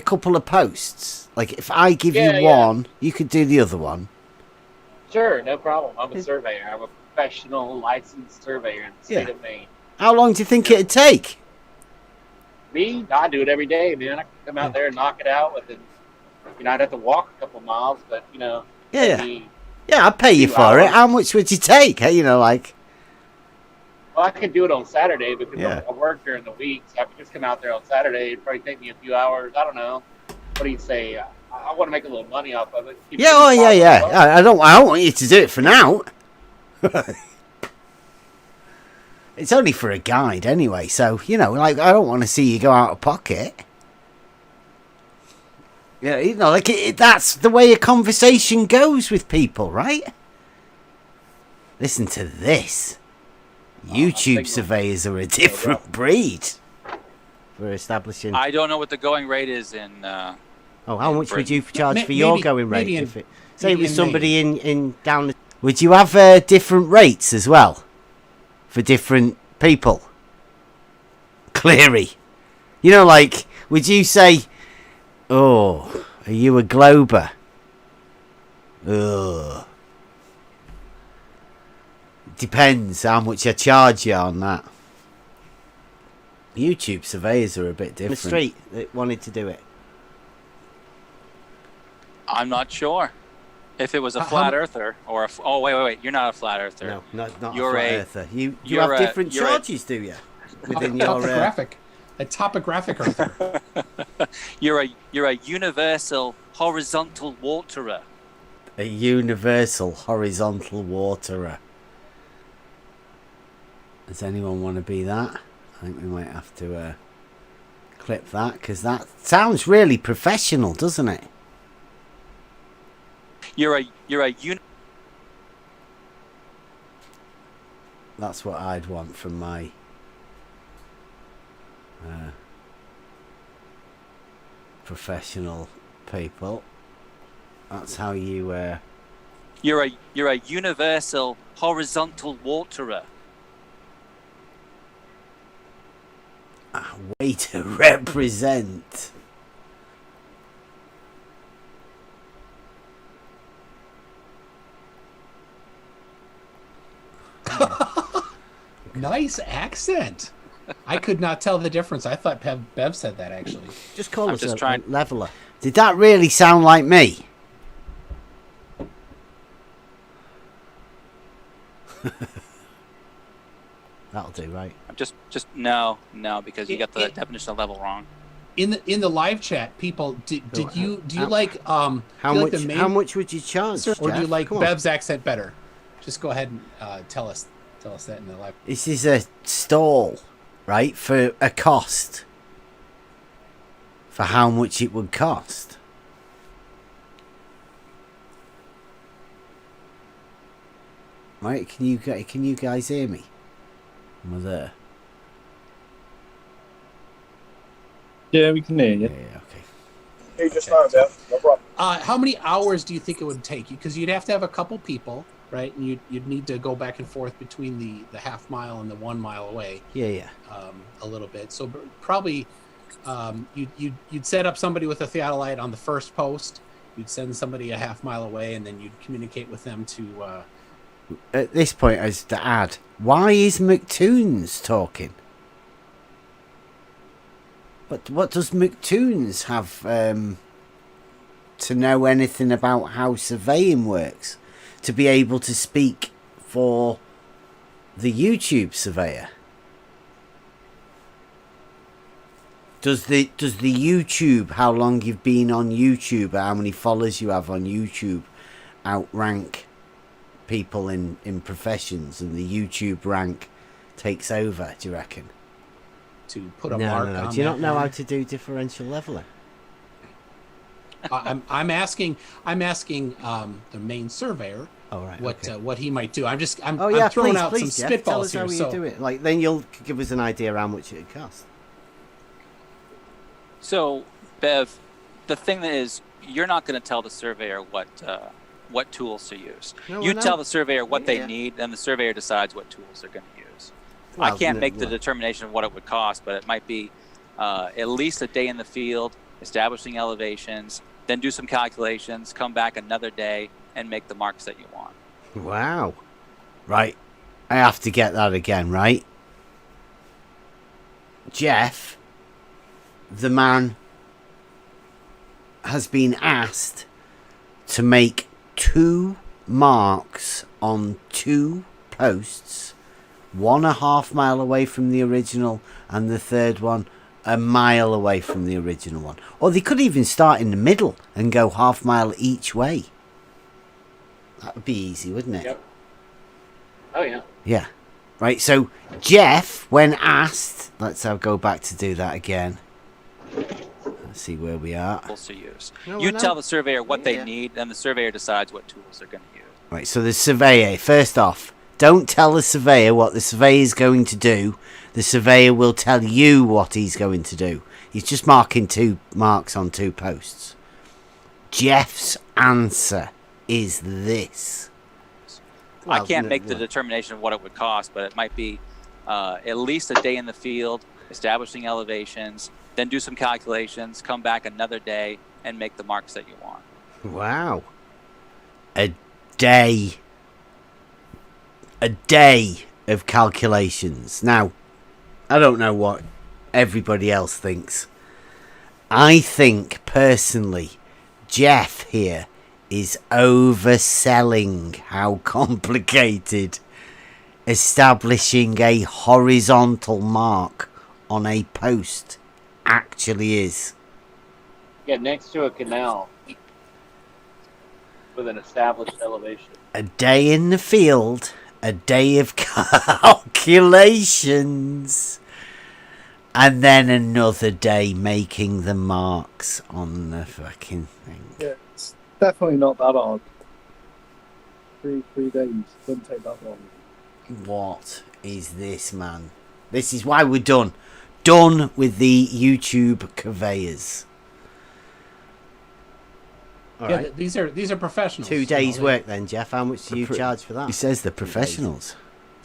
couple of posts? Like, if I give you one, you could do the other one." Sure, no problem. I'm a surveyor. I'm a professional licensed surveyor in the state of Maine. How long do you think it'd take? Me, I do it every day, man. I can come out there and knock it out within. I'd have to walk a couple miles, but Yeah. maybe- Yeah, I'd pay you 2 for it. hours. How much would you take? Well, I could do it on Saturday because Yeah. I work during the week. So I could just come out there on Saturday. It'd probably take me a few hours. I don't know. What do you say? I want to make a little money off of it. Keep Yeah, it oh, yeah, yeah. profitable. I don't want you to do it for now. It's only for a guide anyway, so, I don't want to see you go out of pocket. Yeah, that's the way a conversation goes with people, right? Listen to this. YouTube surveyors are a different breed for establishing. I don't know what the going rate is in. How much would you charge for Maybe- your going rate? maybe in- If say it maybe was in somebody in down the. Would you have different rates as well for different people? Cleary, would you say, "Oh, are you a Glober?" Ugh. Depends how much I charge you on that. YouTube surveyors are a bit different. The street that wanted to do it. I'm not sure. If it was a How- flat how- earther or oh wait, you're not a flat earther. No, not You're a flat a- earther. You you're have a- different you're a- charges, do you? Within your a topographic earther. You're a universal horizontal waterer. a universal horizontal waterer. Does anyone want to be that? I think we might have to clip that, because that sounds really professional, doesn't it? You're a That's what I'd want from my professional people. That's how you you're a universal horizontal waterer. way to represent. Nice accent. I could not tell the difference. I thought Bev said that, actually. Just call I'm us just a trying- leveler. Did that really sound like me? That'll do, right? Just no, because you got the definition of level wrong. In the live chat, people, do you like How do you much? like the main, How much would you charge? or do you Jeff? like Come on. Bev's accent better? Just go ahead and tell us that in the live. This is a stall, right? For a cost. For how much it would cost. Right? Can you guys hear me? Am I there? Yeah, we can hear you. Yeah, okay. Hey, just fine, Beth. No problem. How many hours do you think it would take you? Because you'd have to have a couple people, right? And you'd need to go back and forth between the half mile and the 1 mile away. Yeah. A little bit. So probably you'd set up somebody with a theodolite on the first post. You'd send somebody a half mile away, and then you'd communicate with them to. At this point, as to add, why is McToons talking? What does McToons have to know anything about how surveying works? To be able to speak for the YouTube surveyor? Does the YouTube, how long you've been on YouTube, how many followers you have on YouTube, outrank people in professions, and the YouTube rank takes over, do you reckon? To put a mark on. Do you not know how to do differential leveling? I'm asking the main surveyor what he might do. I'm throwing out some Jeff, spitballs tell us here. How you do it. Like, then you'll give us an idea how much it would cost. So, Bev, the thing that is, you're not going to tell the surveyor what tools to use. No, you tell the surveyor what they need, and the surveyor decides what tools they're going to use. Well, I can't make the determination of what it would cost, but it might be at least a day in the field, establishing elevations, then do some calculations, come back another day, and make the marks that you want. Wow. Right. I have to get that again, right? Jeff, the man, has been asked to make 2 marks on 2 posts, 1.5 mile away from the original, and the third one a mile away from the original one. Or they could even start in the middle and go half mile each way. That would be easy, wouldn't it? Yep. Oh, yeah. Yeah. Right, so Jeff, when asked, let's go back to do that again. Let's see where we are. Tools to use. No, you no. tell the surveyor what they need, and the surveyor decides what tools they're going to use. Right, so the surveyor, first off, don't tell the surveyor what the surveyor is going to do. The surveyor will tell you what he's going to do. He's just marking 2 marks on 2 posts. Jeff's answer is this. I can't make the determination of what it would cost, but it might be at least a day in the field, establishing elevations, then do some calculations, come back another day, and make the marks that you want. Wow. A day. A day of calculations. Now, I don't know what everybody else thinks. I think, personally, Jeff here is overselling how complicated establishing a horizontal mark on a post actually is. Yeah, next to a canal with an established elevation. A day in the field, a day of calculations, and then another day making the marks on the fucking thing. Yeah, it's definitely not that hard. 3 days doesn't take that long. What is this, man? This is why we're done. Done with the YouTube curveyors. All Yeah, right. these are professionals. 2 days' work then, Jeff. How much do you charge for that? He says the 2 days. professionals.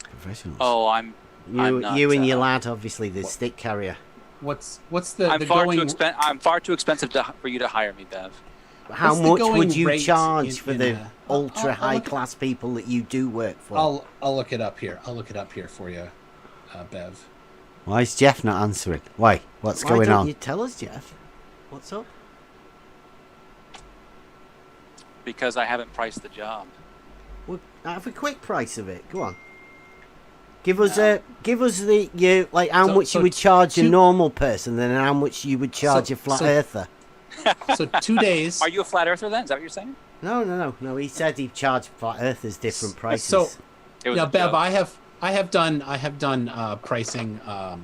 Professionals. Oh, I'm not, you and your lad, obviously, the stick carrier. What's the I'm the far going? I'm far too expensive for you to hire me, Bev. How What's the much going would you rate charge for in the I'll ultra high look class people that you do work for? I'll look it up here. I'll look it up here for you, Bev. Why is Jeff not answering? Why? What's Why going don't on? you tell us, Jeff? What's up? Because I haven't priced the job. Well, have a quick price of it. Go on. Give us how So- much so you would charge a two- normal person, and how much you would charge So- a flat so- earther. So 2 days. Are you a flat earther then? Is that what you're saying? No. He said he charged flat earthers different prices. So It was now, a Bev, joke. I have done pricing for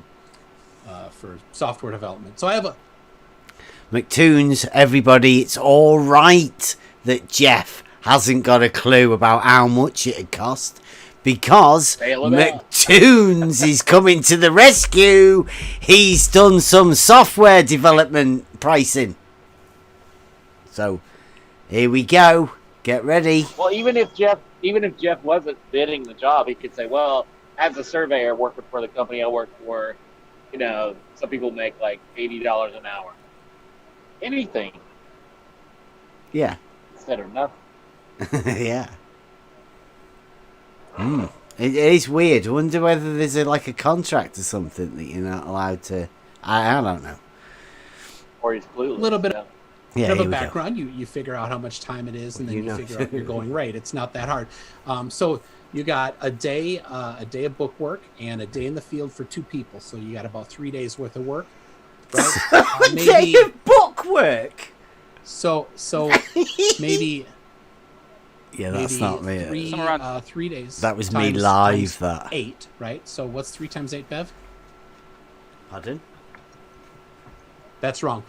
software development. So I have a McToons, everybody, it's all right that Jeff hasn't got a clue about how much it'd cost, because Bail it out. Toons is coming to the rescue. He's done some software development pricing. So here we go. Get ready. Well, even if Jeff wasn't bidding the job, he could say, "Well, as a surveyor working for the company I work for, some people make like $80 an hour. Anything Yeah. instead of nothing." Yeah. It is weird. I wonder whether there's a contract or something that you're not allowed to. I don't know. Or he's clueless. A little bit Yeah, of here a we go. background. You figure out how much time it is, and then You you know. figure out your going rate. It's not that hard. So you got a day of book work and a day in the field for 2 people. So you got about 3 days worth of work. Right? Day of book work. So maybe. Yeah, that's maybe not me. 3 days. That was me times live. That 8, right? So what's 3 times 8, Bev? Pardon? That's wrong.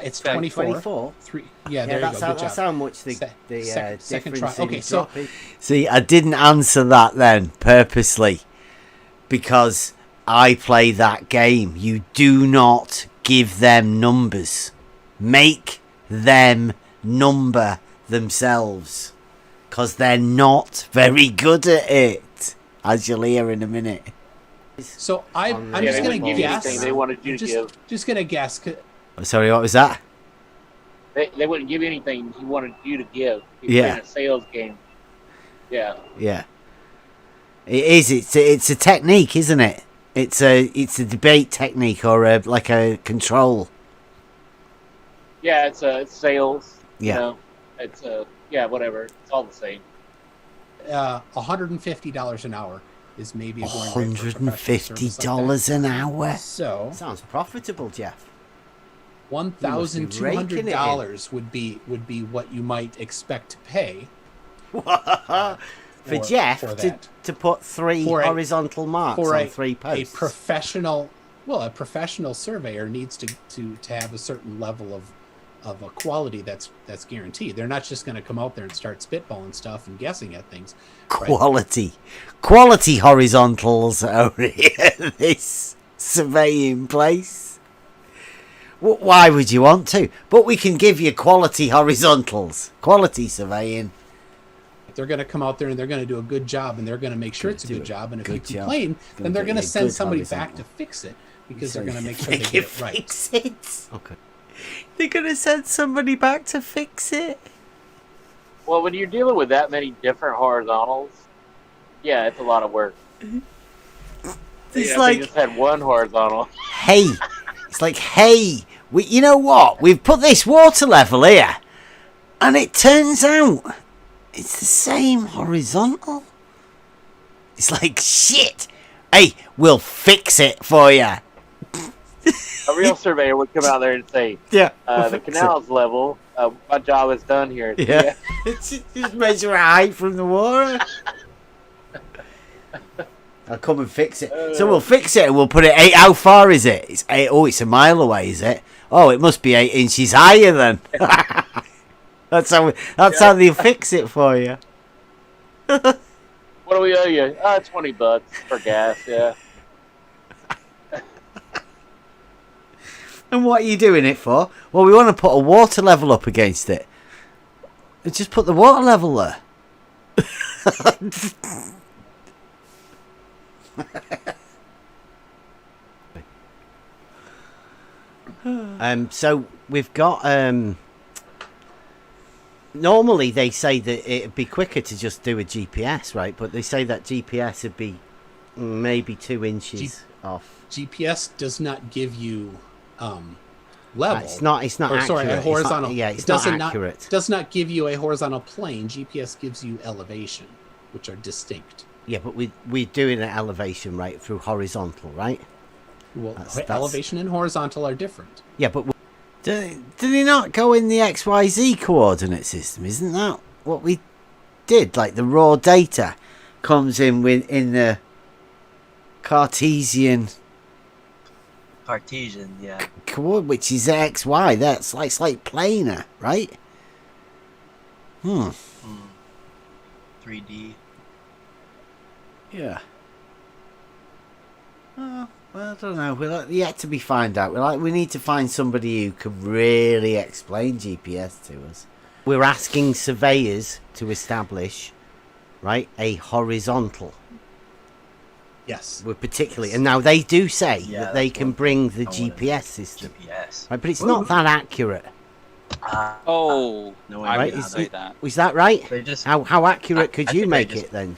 It's Okay, 24. 24. 3. Yeah, there you go. Good That's job. how much the Second difference try. in Okay, so dropping. See, I didn't answer that then purposely because I play that game. You do not give them numbers. Make them number themselves because they're not very good at it, as you'll hear in a minute. So I'm Yeah, just they gonna wouldn't give you guess. anything they wanted you to give. Just gonna guess. Sorry, what was that? They wouldn't give you anything he wanted you to give. He Yeah. in a sales game. Yeah. Yeah, it is. It's a technique, isn't it? It's a debate technique or a control. Yeah, it's sales. Yeah. It's whatever. It's all the same. $150 an hour is maybe a going rate for professional service like $150 an hour. that. So Sounds profitable, Jeff. $1,200 would be what you might expect to pay For Jeff for that. to put 3 For a- horizontal marks for on 3 a posts. professional. Well, a professional surveyor needs to have a certain level of a quality that's guaranteed. They're not just going to come out there and start spitballing stuff and guessing at things. Right? Quality horizontals over here at this surveying place. Why would you want to? But we can give you quality horizontals. Quality surveying. They're going to come out there and they're going to do a good job, and they're going to make sure it's a good job. And if you Good job. complain, Gonna then they're get going to you a send good somebody back horizontal. to fix it because they're going to make sure they get it right. Fix it. Okay. They're going to send somebody back to fix it. Well, when you're dealing with that many different horizontals, yeah, it's a lot of work. It's They like, just had one horizontal. hey, it's like, hey, you know what? We've put this water level here, and it turns out it's the same horizontal. It's like, shit. Hey, we'll fix it for you. A real surveyor would come out there and say, Yeah. the canal's level. My job is done here. Yeah. Just measure height from the water. I'll come and fix it. So we'll fix it and we'll put it 8. How far is it? It's 8. Oh, it's a mile away, is it? Oh, it must be 8 inches higher then. That's how they'll fix it for you. What do we owe you? $20 for gas. Yeah. And what are you doing it for? Well, we want to put a water level up against it. Just put the water level there. So we've got normally they say that it'd be quicker to just do a GPS, right? But they say that GPS would be maybe 2 inches off. GPS does not give you level. It's not accurate. Sorry, a horizontal. It's not accurate. Does not give you a horizontal plane. GPS gives you elevation, which are distinct. Yeah, but we're doing an elevation right through horizontal, right? Well, That's- elevation and horizontal are different. Yeah, but do they not go in the XYZ coordinate system? Isn't that what we did? Like the raw data comes in in the Cartesian, yeah. which is XY. That's like planar, right? 3D. Yeah. Oh, well, I don't know. We're yet to be found out. We need to find somebody who can really explain GPS to us. We're asking surveyors to establish, right, a horizontal. Yes. We're particularly, and now they do say Yeah, that they that's can one bring the I wanted. GPS system, GPS. right? But it's not that accurate. Oh, No I Right, would idea. say that. Was that right? They just How accurate could I you think they make just it then,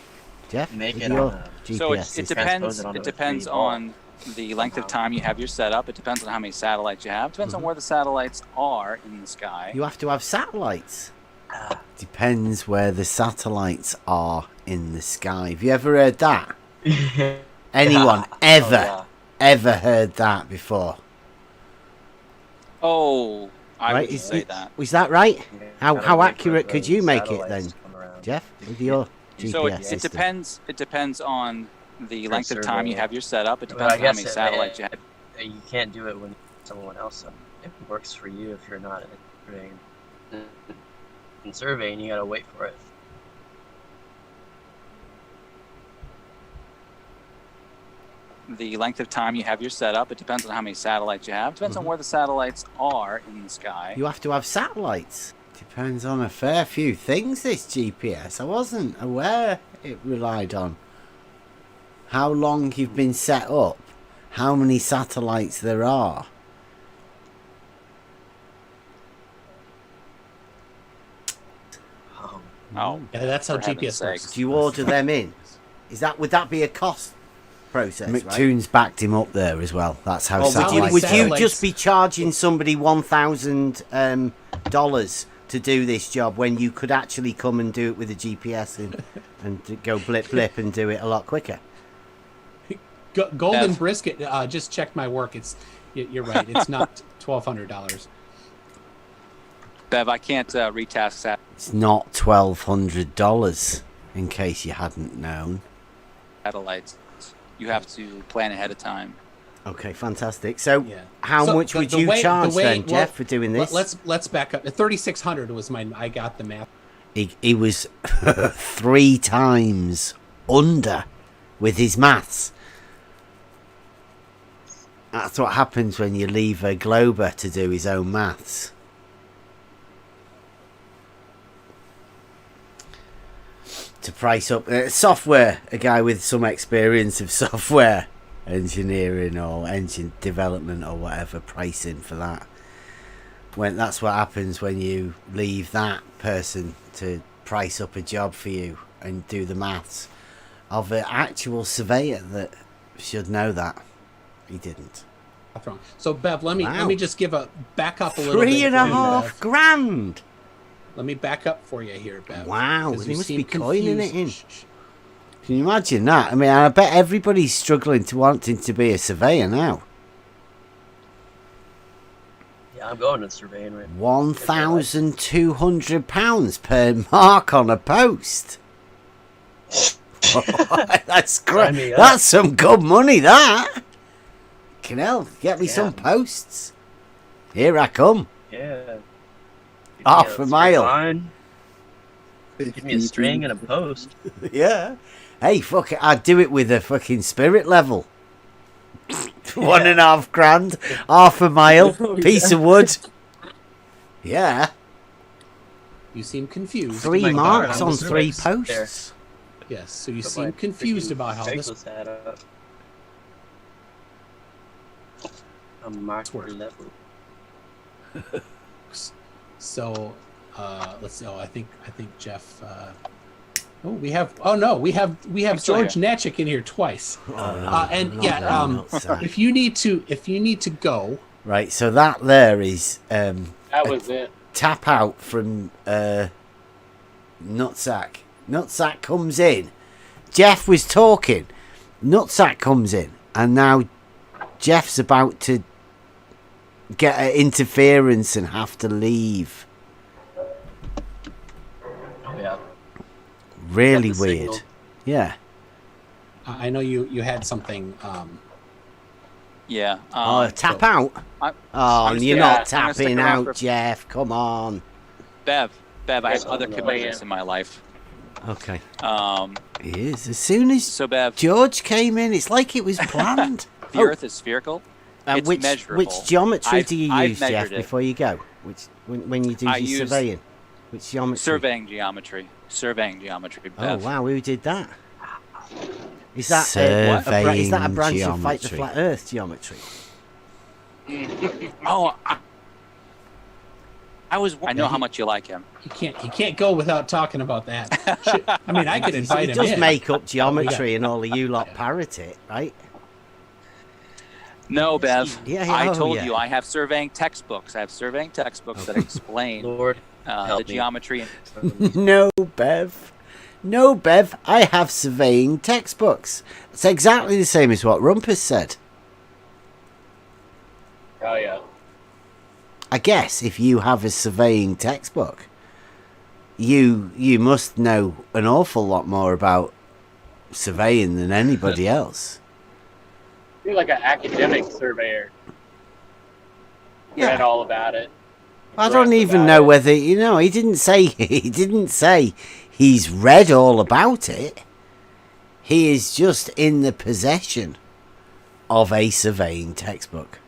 Jeff? make with it your on a- GPS So it system? Transpose depends. it onto It a depends 3D ball. on the length of time you have your setup. It depends on how many satellites you have. It depends Mm-hmm. on where the satellites are in the sky. You have to have satellites. Ah. Depends where the satellites are in the sky. Have you ever heard that? Anyone ever heard that before? Oh, I Right, would say that. Was that right? Yeah, How gotta wait for accurate could those you make it satellites then, to come around. Jeff, with your GPS So it system? depends. It depends on the For length of time you survey. have your setup. It But depends I on how guess many satellites you have. You can't do it when someone else. It works for you if you're not surveying. In surveying, you gotta wait for it. The length of time you have your setup. It depends on how many satellites you have. It depends on where the satellites are in the sky. You have to have satellites. Depends on a fair few things, this GPS. I wasn't aware it relied on how long you've been set up, how many satellites there are. Oh, Yeah, that's how For heaven's GPS works. sakes. Do you order them in? Would that be a cost process? McToon's backed him up there as well. That's how Oh, satellites Would you satellites- just be charging somebody $1,000 to do this job when you could actually come and do it with a GPS and go blip blip and do it a lot quicker? Golden Bev. Brisket just checked my work. You're right. It's not $1,200. Bev, I can't retask that. It's not $1,200, in case you hadn't known. Satellites. You have to plan ahead of time. Okay, fantastic. So, Yeah. how So much the- would the you way- charge the way- then, well, Jeff, for doing this? Let's back up. 3,600 was mine. I got the math. He was 3 times under with his maths. That's what happens when you leave a Glober to do his own maths. To price up software, a guy with some experience of software engineering or engine development or whatever, pricing for that. That's what happens when you leave that person to price up a job for you and do the maths of an actual surveyor that should know that. He didn't. That's wrong. So Bev, let me Wow. just back up a little bit. Three and a for you, half Bev. grand. Let me back up for you here, Bev. Wow, 'cause he you must seem be coining it confused. in. Shh, shh. Can you imagine that? I mean, I bet everybody's struggling to wanting to be a surveyor now. Yeah, I'm going to surveying right now. £1,200 per mark on a post. That's great. Sign me up. That's some good money, that. Can hell, get me Yeah. some posts. Here I come. Yeah. Half Yeah, a straight mile. line. Give me a string and a post. Yeah. Hey, fuck it. I'd do it with a fucking spirit level. 1.5 grand, half a mile, piece of wood. Yeah. You seem confused. 3 my marks God, on I'm 3 there. posts. Yes. So you Put seem my confused freaking about how this Craigslist ad up. A marker works. level. works. So let's see. Oh, I think Jeff. Oh, we have. Oh no, we have still George Natchik in here twice. Oh, no, And not yeah, that nutsack. if you need to go, Right, so that there is That was it. tap out from Nutsack. Nutsack comes in. Jeff was talking. Nutsack comes in, and now Jeff's about to get an interference and have to leave. Oh yeah. Really Got the weird. signal. Yeah. I know you had something. Yeah. Oh, tap so- out. Oh, I'm you're still- not I'm gonna stick tapping around out, for- Jeff. Come on. Bev, I have Yes, other I'm commitments playing. in my life. Okay. Um, He is. As soon as so Bev, George came in, it's like it was planned. the Earth is spherical. It's which measurable. geometry do you I've use, Jeff, measured it. before you go? When you do I your use surveying? Which geometry? surveying geometry. Oh Bev. wow, who did that? Is that Surveying is that a branch of Fight the geometry. Flat Earth geometry? Oh, I know how much you like him. He can't go without talking about that. I mean, I could invite He him does in. make up geometry, and all of you lot parrot it, right? No, Bev. Yeah, I oh, told yeah. you I have surveying textbooks. I have surveying textbooks that explain Lord, the help me. geometry. No, Bev. No, Bev. I have surveying textbooks. It's exactly the same as what Rumpus said. Oh yeah. I guess if you have a surveying textbook, you must know an awful lot more about surveying than anybody else. You're like an academic surveyor. Read all about it. I don't Dressed even about know it. whether he didn't say he's read all about it. He is just in the possession of a surveying textbook.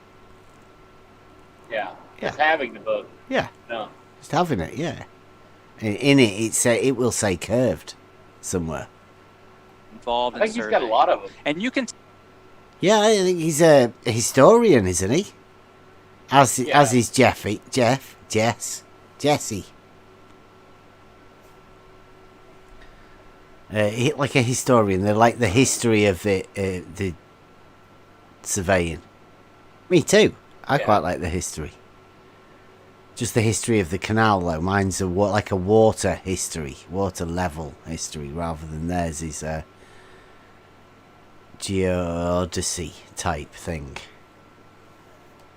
Yeah. Just having the book. Yeah. No. Just having it, yeah. In it, it will say curved somewhere. Involved I in think he's surveying. got a lot of them. And you can. Yeah, I think he's a historian, isn't he? As is Jesse. Like a historian, they're like the history of the surveying. Me too. I quite like the history. Just the history of the canal, though. Mine's like a water history, water level history, rather than theirs is a geodesy type thing.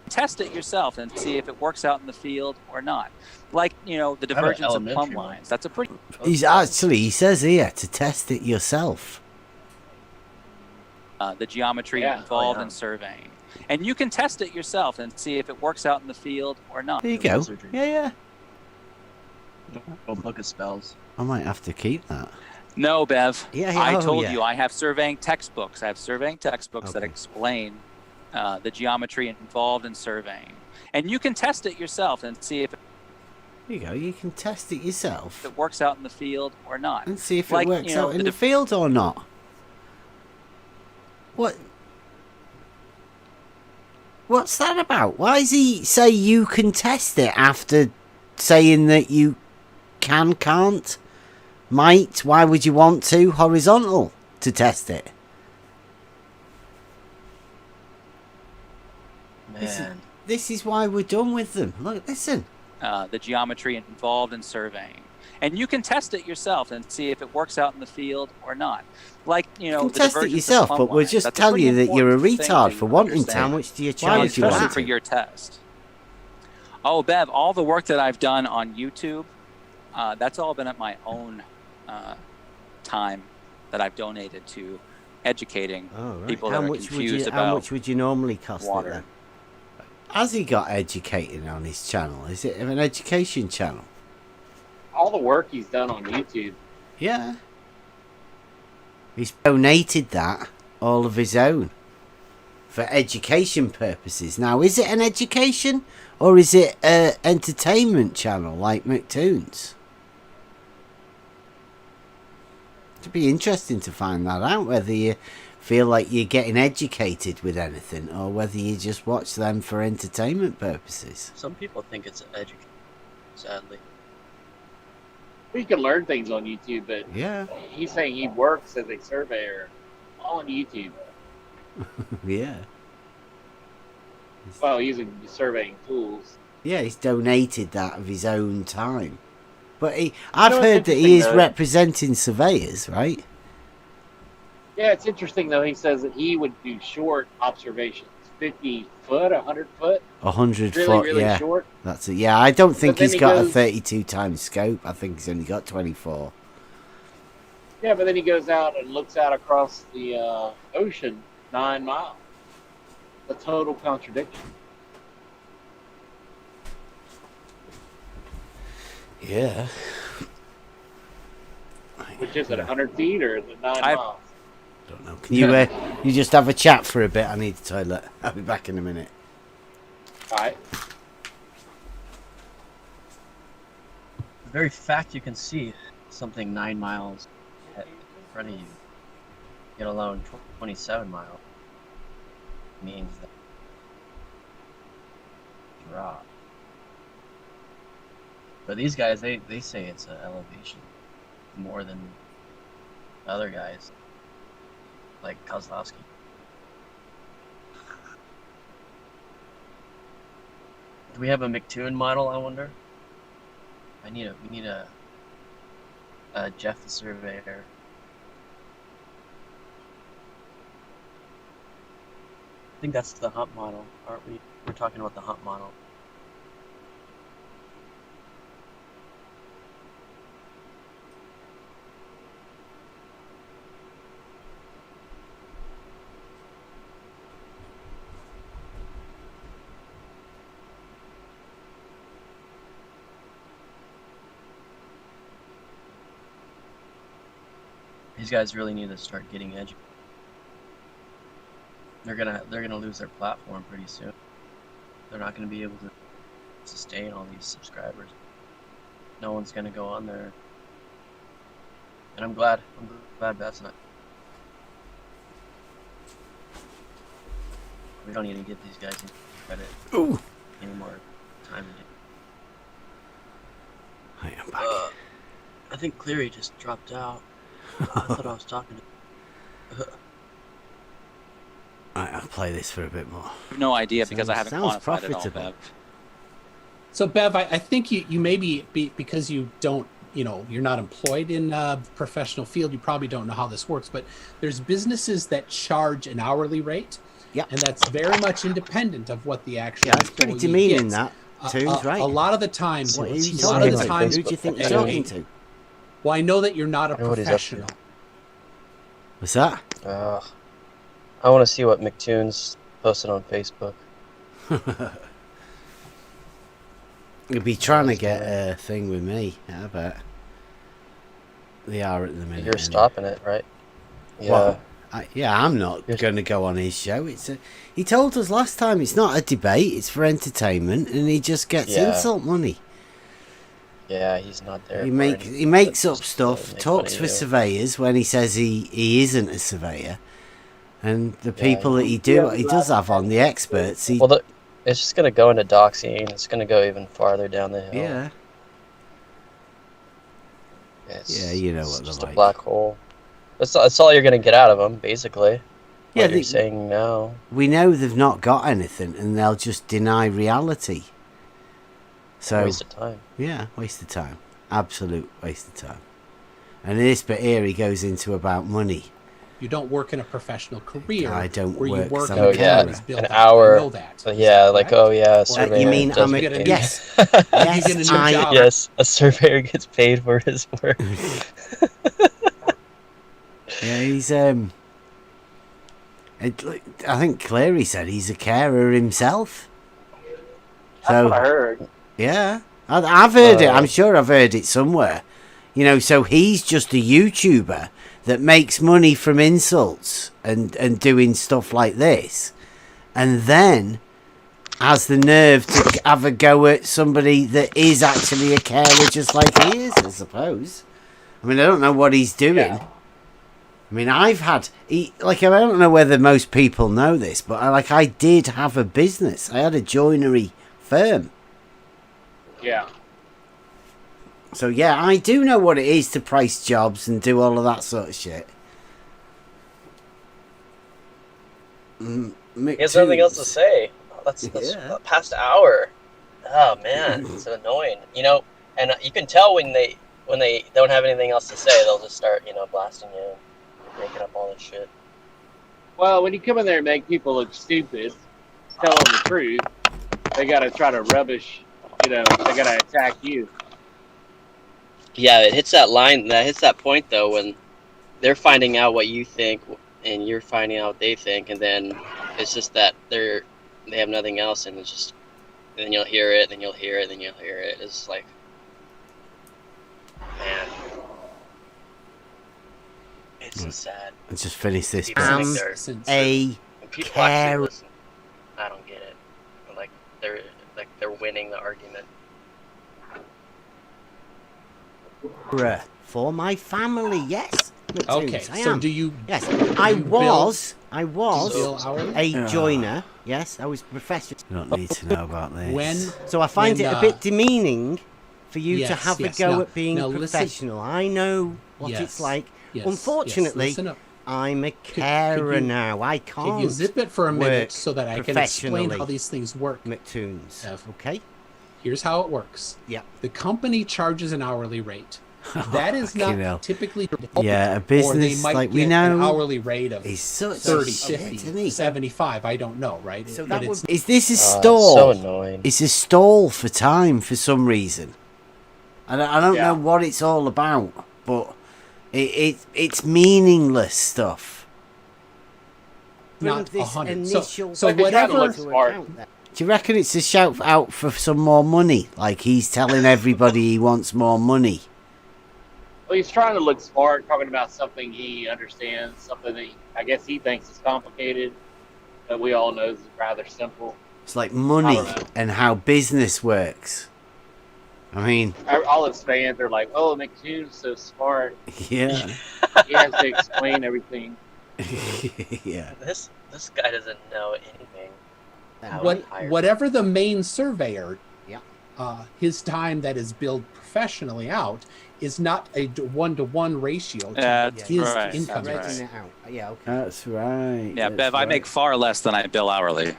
Test it yourself and see if it works out in the field or not. Like, the I have an divergence of elementary plumb one. lines. That's a pretty. He says here to test it yourself. The geometry Yeah. involved in surveying. And you can test it yourself and see if it works out in the field or not. There you go. Wizardry. Yeah. A book of spells. I might have to keep that. No, Bev. Yeah, I oh, told yeah. you I have surveying textbooks. I have surveying textbooks that Okay. explain the geometry involved in surveying. And you can test it yourself and see if There you go. You can test it yourself it works out in the field or not. and see if it Like, works you know, out in the the field or not. What's that about? Why does he say you can test it after saying that you can't, might? Why would you want to horizontal to test it? Man. This is why we're done with them. Look, listen. The geometry involved in surveying. And you can test it yourself and see if it works out in the field or not. Like, You the can test it divergence of yourself, plumb but we'll lines. just That's a tell pretty you that you're a important thing retard to for wanting to. understand. How much do you Why, charge you especially want for to? your test. Oh, Bev, all the work that I've done on YouTube, that's all been at my own time that I've donated to educating Oh, right. people How that are much confused how about much would you normally cost water. it then? Has he got educating on his channel? Is it an education channel? All the work he's done on YouTube. Yeah. He's donated that all of his own for education purposes. Now, is it an education or is it an entertainment channel like McToon's? It'd be interesting to find that out, whether you feel like you're getting educated with anything or whether you just watch them for entertainment purposes. Some people think it's education, sadly. You can learn things on YouTube, but Yeah. he's saying he works as a surveyor on YouTube. Yeah. Well, using surveying tools. Yeah, he's donated that of his own time. But I've what's heard that he interesting, is though? representing surveyors, right? Yeah, it's interesting though. He says that he would do short observations, 50 foot, 100 foot, 100 really, foot, really yeah. short. That's it. Yeah, I don't think then he's he got goes- a 32 times scope. I think he's only got 24. Yeah, but then he goes out and looks out across the ocean 9 miles. A total contradiction. Yeah. Right, Which is it, 100 feet or is it 9 I- miles? Don't know. Can you just have a chat for a bit? I need the toilet. I'll be back in a minute. All right. The very fact you can see something 9 miles in front of you, let alone 27 miles, means that drop. But these guys, they say it's an elevation more than other guys, like Kozlowski. Do we have a McToon model, I wonder? We need a Jeff the Surveyor. I think that's the hump model, aren't we? We're talking about the hump model. These guys really need to start getting educated. They're gonna lose their platform pretty soon. They're not gonna be able to sustain all these subscribers. No one's gonna go on there. And I'm glad Beth's not. We don't need to give these guys any credit anymore. Time to do. Hi, I'm back. I think Cleary just dropped out. I thought I was talking to. Right, I'll play this for a bit more. I have no idea because I haven't Sounds quantified it all, profitable. Bev. So Bev, I think you maybe because you don't, you're not employed in a professional field, you probably don't know how this works, but there's businesses that charge an hourly rate. Yeah. And that's very much independent of what the actual Yeah, it's pretty employee demeaning, gets. that. Tunes, right? A lot of the time, What are a you lot talking of the about? time, Who do you think you're a- talking to? Well, I know that you're not a I know what he's up to. professional. What's that? I want to see what McToon's posted on Facebook. You'll be trying to get a thing with me, I bet. They are at the minute. You're stopping it, right? Yeah. Well, I'm not going to go on his show. He told us last time it's not a debate, it's for entertainment, and he just gets insult money. Yeah, he's not there. He makes up stuff, talks for surveyors when he says he isn't a surveyor, and the people that he does have on, the experts. It's just gonna go into doxing. It's gonna go even farther down the hill. Yeah. You know what it's they're just like. A black hole. That's all you're gonna get out of them, basically. Yeah, you're saying now. We know they've not got anything, and they'll just deny reality. So Waste of time. Yeah, waste of time. Absolute waste of time. And this bit here, he goes into about money. You don't work in a professional career. I don't where work. You work Oh yeah, an hour. I know that. Yeah, like surveyor. You mean I'm a yes? Yes, a surveyor gets paid for his work. Yeah, he's I think Cleary said he's a carer himself. That's what I heard. Yeah, I've heard it. I'm sure I've heard it somewhere. So he's just a YouTuber that makes money from insults and doing stuff like this, and then has the nerve to have a go at somebody that is actually a carer just like he is, I suppose. I mean, I don't know what he's doing. Yeah. I mean, I don't know whether most people know this, but I did have a business. I had a joinery firm. Yeah. So, yeah, I do know what it is to price jobs and do all of that sort of shit. He has nothing else to say. That's past hour. Oh, man, it's annoying. And you can tell when they don't have anything else to say, they'll just start, blasting you, making up all this shit. Well, when you come in there and make people look stupid, tell them the truth, they got to try to rubbish, they got to attack you. Yeah, it hits that line, that hits that point, though, when they're finding out what you think and you're finding out what they think, and then it's just that they have nothing else, and it's just, and then you'll hear it, then you'll hear it, then you'll hear it. It's like, man. This is sad. And just finish this. People bit. think they're- Since- A when people care- actually listen, I don't get it. Like they're winning the argument. for my family, yes. Okay, I so am. do you? Yes, do I you was bill hourly? a joiner. Yes, I was professional. You don't need to know about this. When? So I find when, it a bit demeaning for you to yes, have yes. a go Now- at being now listen- professional. I know what Yes, it's like. yes, Unfortunately, yes, listen up. I'm a carer you- now. I Can can't. you zip it for a minute work so that I can explain professionally. how these things work? McToons. Ev. Okay. Here's how it works. Yeah. The company charges an hourly rate. That is not Fucking hell. typically. Yeah, a Or they business might like get we an know hourly rate of is such 30, a shit, 50, isn't he? 75. I don't know, right? So But that it's would, is this a So stall? annoying. It's a stall for time for some reason. I don't know what it's all about, but it's meaningless stuff. not This 100. initial So Like they try to whatever. look smart. Do you reckon it's a shout out for some more money? Like he's telling everybody he wants more money. Well, he's trying to look smart, talking about something he understands, something that I guess he thinks is complicated, that we all know is rather simple. It's like I money don't know. and how business works. I mean, All his fans are like, "Oh, McToon's so smart. yeah, He has to explain everything." yeah. This guy doesn't know anything. I would hire him. Whatever the main surveyor, Yeah. his time that is billed professionally out is not a 1-to-1 ratio to That's his right, income. that's base. right. Yeah, okay. That's right. Yeah, that's Bev, I right. make far less than I bill hourly.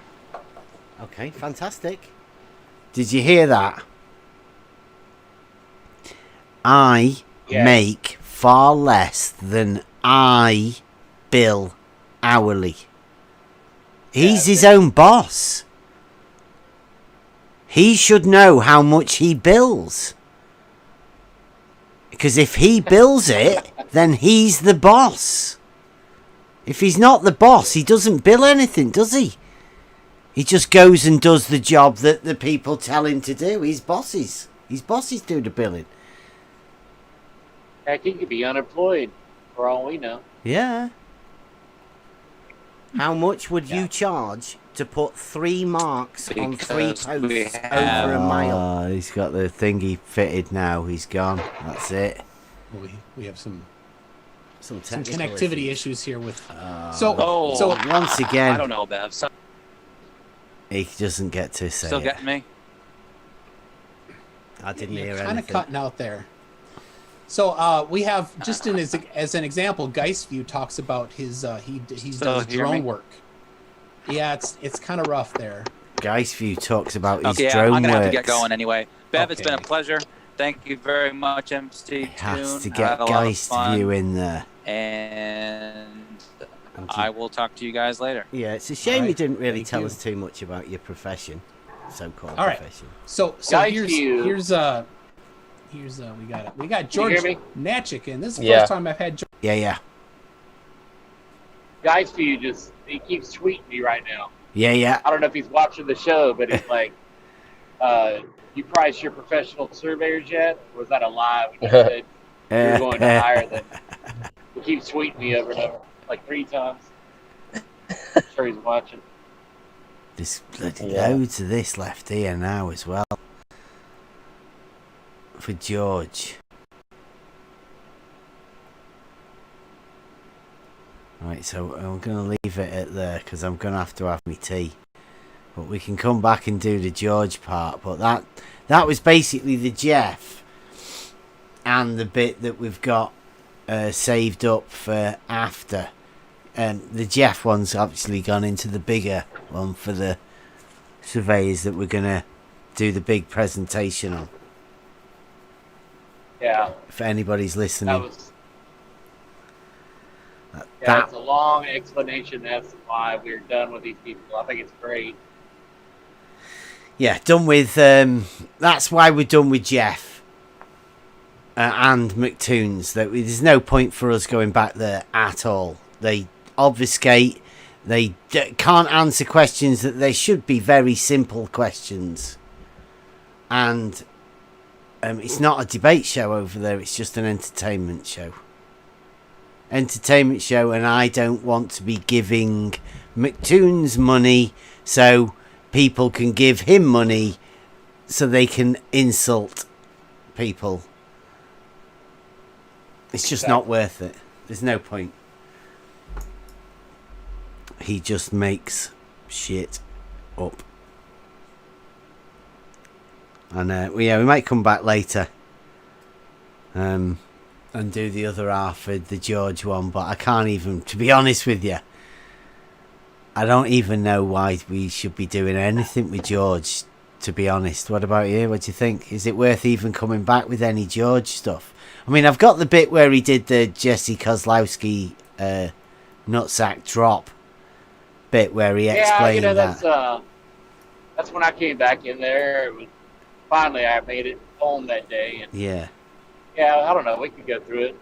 Okay, fantastic. Did you hear that? I Yeah. make far less than I bill hourly. He's his own boss. He should know how much he bills. Because if he bills it, then he's the boss. If he's not the boss, he doesn't bill anything, does he? He just goes and does the job that the people tell him to do. His bosses. His bosses do the billing. Heck, he could be unemployed, for all we know. Yeah. How much would you charge to put 3 marks on 3 Because posts we over have- a mile? He's got the thingy fitted now. He's gone. That's it. We have some Some connectivity issues here with. Oh. So once again, I don't know, Bev. he doesn't get to say Still it. getting me? I didn't hear you're anything. kind of cutting out there. So we have just as an example, Geistview talks about his he Still does hear me? drone work. Yeah, it's kind of rough there. Geistview talks about his Okay, yeah, drone I'm gonna have to get works. going anyway. Bev, it's been a Okay. pleasure. Thank you very much, MC He has Toon. to I get had a lot of fun, Geistview in there. and And I will talk to you guys later. Yeah, it's a shame you Alright, didn't really thank tell you. us too much about your profession, so-called All right. profession. So Geistview. we got George hear me? Natchik, and this is the Yeah. first time I've had. Yeah. Guys, for you he keeps tweeting me right now. Yeah. I don't know if he's watching the show, but he's like, "You priced your professional surveyors yet? Or was that a lie when you said you were going to hire them?" He keeps tweeting me over and over, like 3 times. I'm sure he's watching. There's bloody Yeah. loads of this left here now as well. For George. Right, so I'm going to leave it at there because I'm going to have my tea. But we can come back and do the George part. But that was basically the Jeff and the bit that we've got saved up for after. The Jeff one's obviously gone into the bigger one for the surveyors that we're going to do the big presentation on. Yeah, If anybody's listening. that was. Yeah, that it's a long explanation as to why we're done with these people. I think it's great. Yeah, done with. That's why we're done with Jeff and McToons. There's no point for us going back there at all. They obfuscate. They can't answer questions that they should be very simple questions. And it's not a debate show over there. It's just an entertainment show. entertainment show, and I don't want to be giving McToon's money so people can give him money so they can insult people. It's just not worth it. There's no point. He just makes shit up. And we might come back later and do the other half of the George one, but I can't even, to be honest with you, I don't even know why we should be doing anything with George, to be honest. What about you? What do you think? Is it worth even coming back with any George stuff? I mean, I've got the bit where he did the Jesse Kozlowski nutsack drop bit where he explained that's when I came back in there. It was, finally, I made it home that day. And yeah, I don't know. We could go through it.